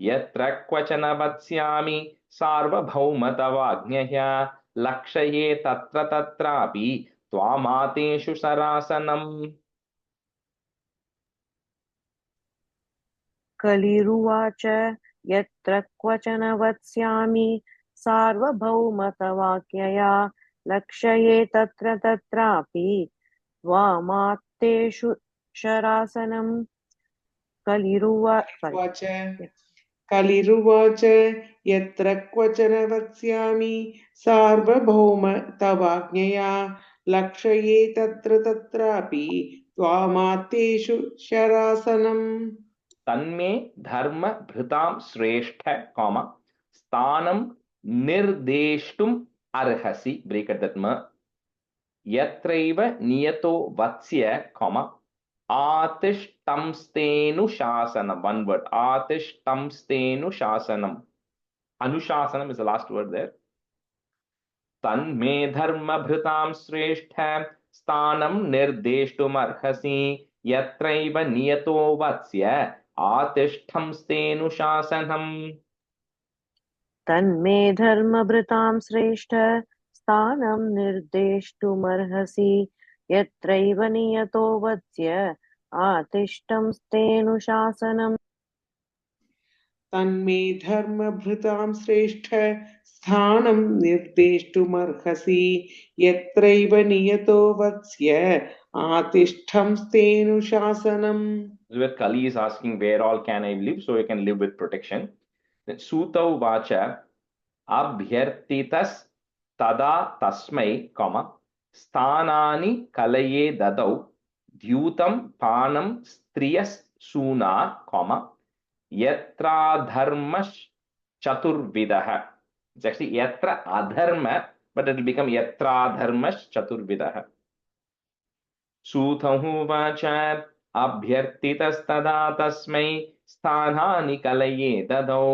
यत्र क्वचन वत्स्यामि सार्वभौम तवाज्ञया लक्षये तत्र तत्रापि त्वामातेषु सरासनम् कलिरुवाच यत्र क्वचन वत्स्यामि सार्वभौमतवाक्यया लक्ष्ये तत्र तत्रापि त्वामात्तेषु शरासनम् वाच कलिरुवाच यत्र क्वचन वत्स्यामि सार्वभौम तवाज्ञया लक्ष्ये तत्र तत्रापि त्वामातेषु शरासनम् तन्मे धर्म भृतां श्रेष्ठ कॉमा स्थानं निर्देष्टुम् अर्हसि ब्रेक एट दैट म यत्रैव नियतो वत्स्य कॉमा आतिष्ठंस्तेनुशासनम one word आतिष्ठंस्तेनुशासनम अनुशासनम is the last word there तन्मे धर्मभृतां श्रेष्ठ स्थानं निर्देष्टुमर्हसि यत्रैव नियतो वत्स्य आतिष्ठंस्तेनुशासनम् तन्मे धर्मभृतां श्रेष्ठ स्थानं निर्देष्टुमर्हसि यत्रैव नियतो वत्स्य आतिष्ठंस्तेनुशासनम् तन्मे धर्मभृतां श्रेष्ठ स्थानं निर्देष्टुमर्हसि यत्रैव नियतो वत्स्य आतिष्ठंस्तेनुशासनम्. Where Kali is asking where all can I live so I can live with protection. Then Sutau Vacha Abhyartitas Tada Tasmai, comma, Sthanani Kalaye Dadau Dhyutam Panam Striyas Suna, comma, Yatra Dharmash Chaturvidaha. It's actually Yatra Adharma, but it will become Yatra Dharmash Chaturvidaha. सूतमुवाच अभ्यर्थितस्तदा तस्मै स्थानानि कलये ददौ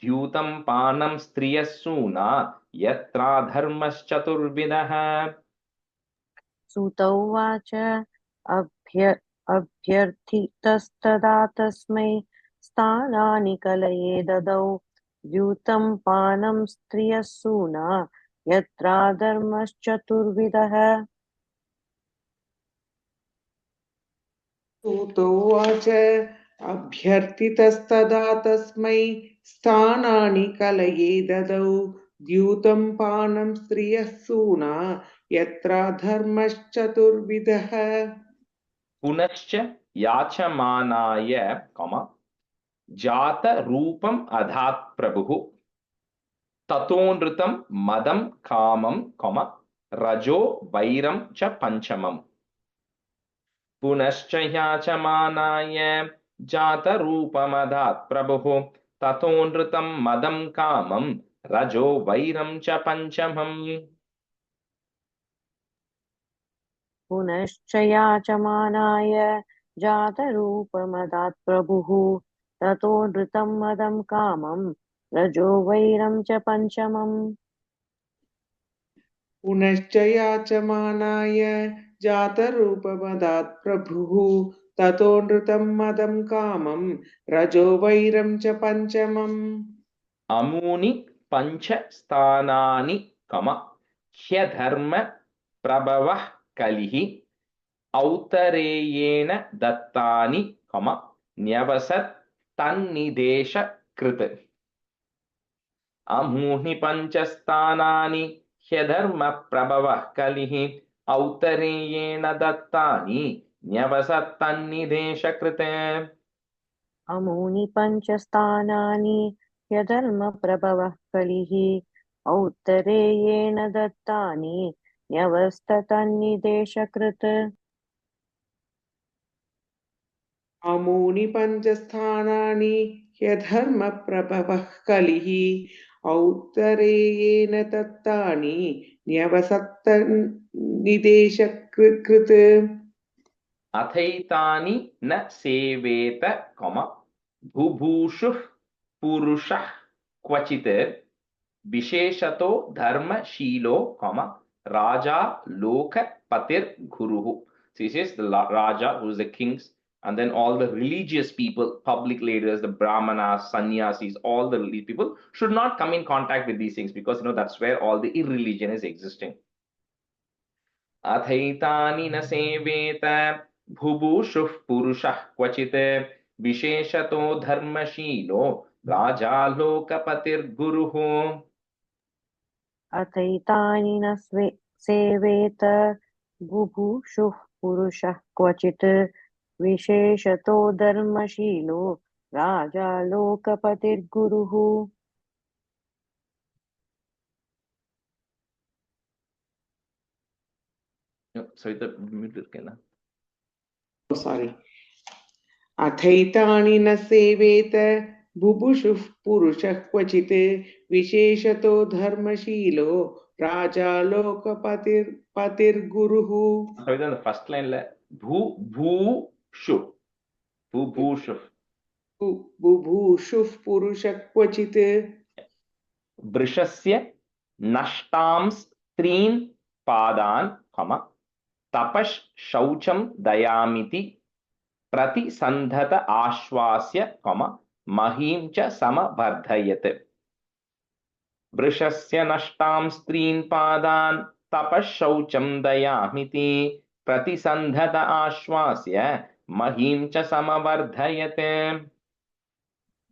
द्यूतं पानं स्त्रियः सूना यत्राधर्मश्चतुर्विधः सूत उवाच अभ्यर्थितस्तदा तस्मै स्थानानि कलये ददौ द्यूतं पानं स्त्रियः सूना यत्राधर्मश्चतुर्विधः सूतोवाच अभ्यर्थितस्तदा तस्मै स्थानानि कलये ददौ द्यूतं पानं स्त्रियः सूना यत्र धर्मश्चतुर्विधः पुनश्च याचमानाय जातरूपम् अधात् प्रभुः ततोनृतं मदं कामं रजो वैरं च पंचमम् पुनश्च याचमानाय जातरूपमधात् प्रभुः ततोनृतं मदं कामं रजो वैरं च पंचमम् पुनश्च याचमानाय जातरूपमदात् प्रभुः ततो नृतं मदं कामं रजो वैरं च पंचमम् पुनश्च याचमानाय जातरूपमदात् प्रभुः ततो नृतं मदं कामं रजो वैरं च पंचमम् अमूनि पंच स्थानानि ह्यधर्म प्रभवः कलिः औतरेयेण दत्तानि न्यवसत् तन्निदेश कृत अमूनि पंचस्थानानि ह्यधर्म प्रभवः कलिः औतरेयेण दत्तानि न्यवसत् तन्निदेश कृत अमूनि पंचस्थानानि ह्यधर्म प्रभवः कलिः औत्तरेयेण दत्तानि न्यवस्ततन्निदेशकृत् अमूनि पंचस्थानानि ह्यधर्म प्रभवः कलिः औत्तरेयेण दत्तानि न्यवसत्तन्निदेशकृत् अथैतानि न सेवेत बुभूषुः पुरुषः क्वचित् विशेषतो धर्मशीलो राजा लोकपतिर्गुरुः. So he says the Raja, who is the king's And then all the religious people, public leaders, the brahmanas, sannyasis, all the religious people should not come in contact with these things, because that's where all the irreligion is existing. अथैतानि न सेवेत भुभुषुः पुरुषः क्वचित् विशेषतो धर्मशीलो राजा लोकपतिर्गुरुः. अथैतानि न सेवेत बुभुषुः पुरुषः क्वचित् विशेषतो धर्मशीलो राजा लोकपतिर्गुरुः. Sorry. अथैतानि न सेवेत बुभुषुः पुरुषः क्वचित् विशेषतो धर्मशीलो राजा लोकपतिर्गुरुः. The first line la बुभुषुः पुरुषः क्वचित् वृषस्य नष्टां स्त्रीन् पादान् तपश् शौचं दयामिति प्रतिसन्धत आश्वास्य महीं च समवर्धयत्. वृषस्य नष्टां स्त्रीन् पादान् तपश् शौचं दयामिति प्रतिसन्धत आश्वास्य महीं च समवर्धयत्.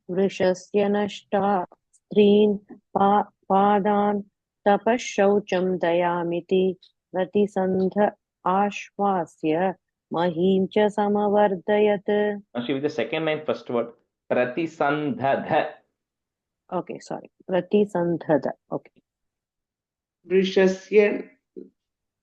वृषस्य नष्टा स्त्रीन् पादान् तपः शौचं दयामिति प्रतिसन्ध आश्वास्य महीं च समवर्धयत्. Actually, with the second line, first word, pratisandhadha. Okay, sorry. Pratisandhada. Okay. वृषस्य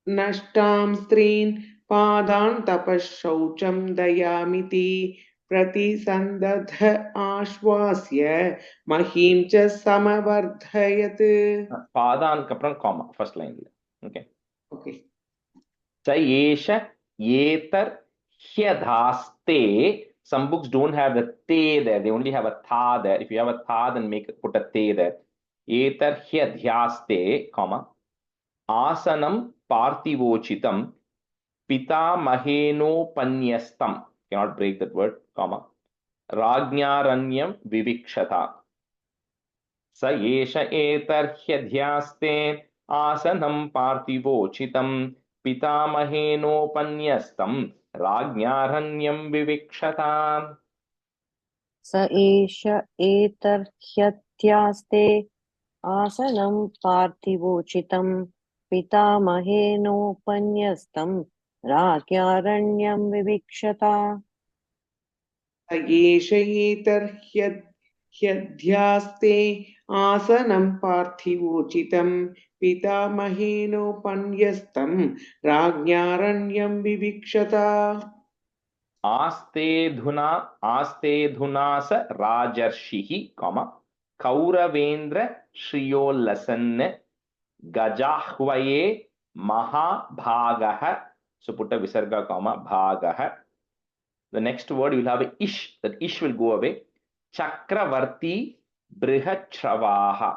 नष्टां स्त्रीन् पादान् तपः शौचं दयामिति प्रतिसन्दध आश्वास्य महीं च समवर्धयत्. पादान् कप्रण comma, first line. Okay. Okay. स एष एतर ह्यधास्ते. Some books don't have the te there, they only have a tha there. If you have a tha, then put a te there. Etar hyadhyaste, comma, asanam parthivochitam pitamahenoupanyastam, cannot break that word, comma, rajñaranyam vivikshata. Sa esha etar hyadhyaste asanam parthivochitam pitamahenoupanyastam राज्ञारण्यं विविक्षता. स एष एतर्ह्यत्यास्ते आसनं पार्थिवोचितं पितामहेनोपन्यस्तं राज्ञारण्यं विविक्षता. स एष एतर्ह्यध्यास्ते आसनं पार्थिवोचितं पितामहेनोपन्यस्तं राज्ञारण्यं विविक्षता. आस्तेधुना स राजर्षिः कौरवेन्द्र श्रियोल्लसन् गजाह्वये महाभागः. So put a visarga comma bhagah. The next word you will have a ish. That ish will go away. Chakravarti brihachravaha.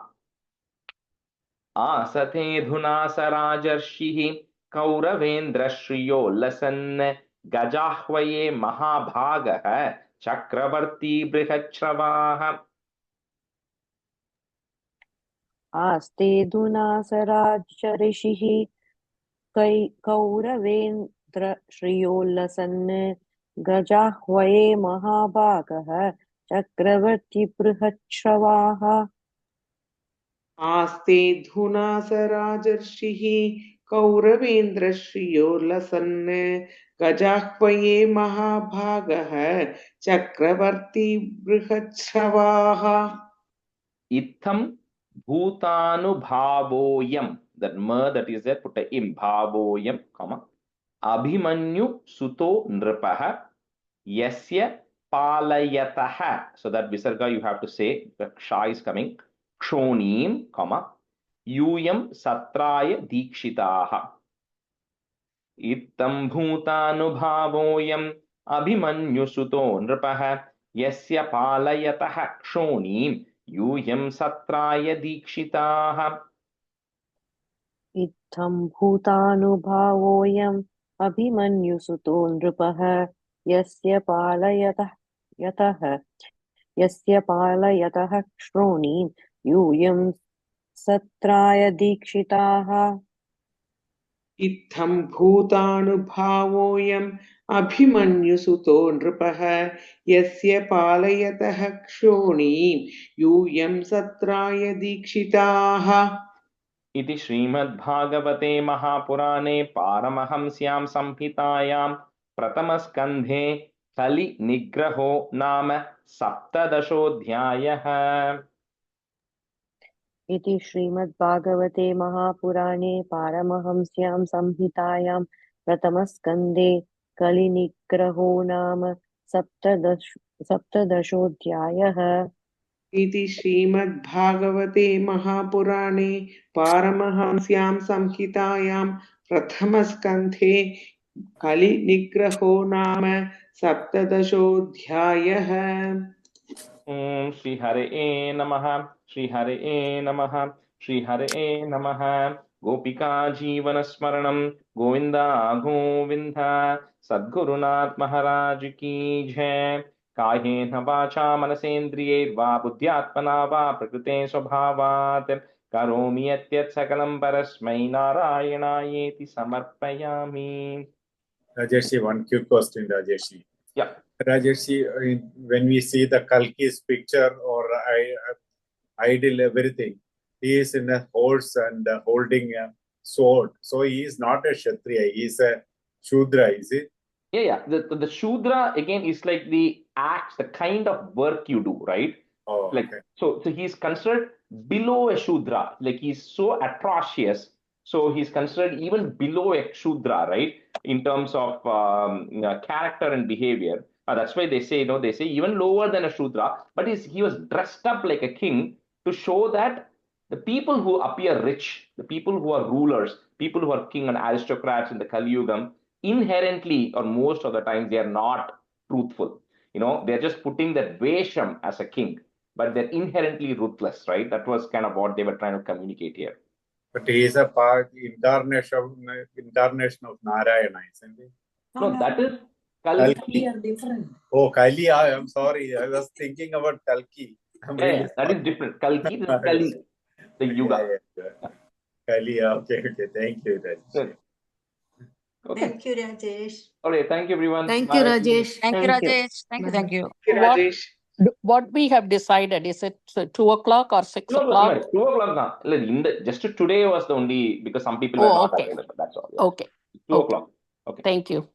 आसते धुना स राजर्षिः कौरवेन्द्र श्रियोल्लसन् गजाह्वये महाभागः चक्रवर्ती बृहच्छ्रवाः. आस्ते धुना स राजर्षिः कौरवेन्द्र श्रियोल्लसन् गजाह्वये महाभागः चक्रवर्ती बृहच्छ्रवाः. आस्ते धुना स राजर्षिः कौरवेन्द्र श्रियोल्लसन् गजाह्वये महाभागः चक्रवर्ती बृहच्छ्रवाः. इत्थं भूतानुभावोऽयं, that ma that is there, put a im, bhavoyam, comma, abhimanyu suto nripah yasya palayatah. So that visarga you have to say, the ksha is coming, kshonim, comma, yuyam satraya dikshitaha. Ittam bhutanubhavoyam abhimanyu suto nripah yasya palayatah kshonim यूयं सत्राय दीक्षिताः. इत्थं भूतानुभावोऽयम् अभिमन्युसुतो नृपः यस्य पालयतः श्रोणीं यूयं सत्राय दीक्षिताः इत्थं भूतानुभावोऽयम् अभिमन्युसुतो नृपः यस्य पालयतः क्षोणीं यूयं सत्राय दीक्षिताः इति श्रीमद्भागवते महापुराणे पारमहंस्यां संहितायां प्रथमस्कन्धे कलिनिग्रहो नाम 17 इति श्रीमद्भागवते महापुराणे पारमहंस्यां संहितायां प्रथमस्कन्धे कलिनिग्रहो नाम सप्तदशोऽध्यायः इति श्रीमद्भागवते महापुराणे पारमहंस्यां संहितायां प्रथमस्कन्धे कलिनिग्रहो नाम 17 ॐ श्रीहरये नमः श्रीहरये नमः श्रीहरये नमः गोपिका जीवनस्मरणं गोविन्दा गोविन्द सद्गुरुनाथ महाराज की जय कायेन वाचा मनसेन्द्रियैर्वा बुद्ध्यात्मना वा प्रकृते स्वभावात् करोमि यत् सकलं परस्मै नारायणायेति समर्पयामि. Rajeshi, one quick question, Rajeshi. Yeah. Rajeshi, when we see the Kalki's picture or idol, everything, he is in a horse and holding a sword. So he is not a Kshatriya, he is a Shudra, is it? Yeah. The Shudra again is like the acts, the kind of work you do, right? Oh, Like okay. so he's considered below a Shudra, like he's so atrocious. So he's considered even below a Shudra, right? In terms of character and behavior. That's why they say even lower than a Shudra, but he was dressed up like a king to show that the people who appear rich, the people who are rulers, people who are king and aristocrats in the Kali Yugam, inherently or most of the time they are not truthful. They're just putting that Vesham as a king, but they're inherently ruthless, right? That was kind of what they were trying to communicate here. But he is a incarnation of Narayana, isn't he? No, that is Kalki. Kalki. are different. Oh, Kali, I'm sorry. I was thinking about Kalki. Yeah, that is different. Kalki is Kali, the Yuga. Yeah. Kali, okay. Thank you, Rajesh. Good. Okay. Thank you, Rajesh. Okay, thank you, everyone. Thank Bye. you, Rajesh. Thank you, Thank you. Rajesh. Thank you. Thank you. Rajesh. What we have decided, is it 2 o'clock or 6 No, o'clock? 2 o'clock. Just today was the only, because some people were not Okay. available. That's all. Yeah. Okay. 2 o'clock. Okay. Thank you.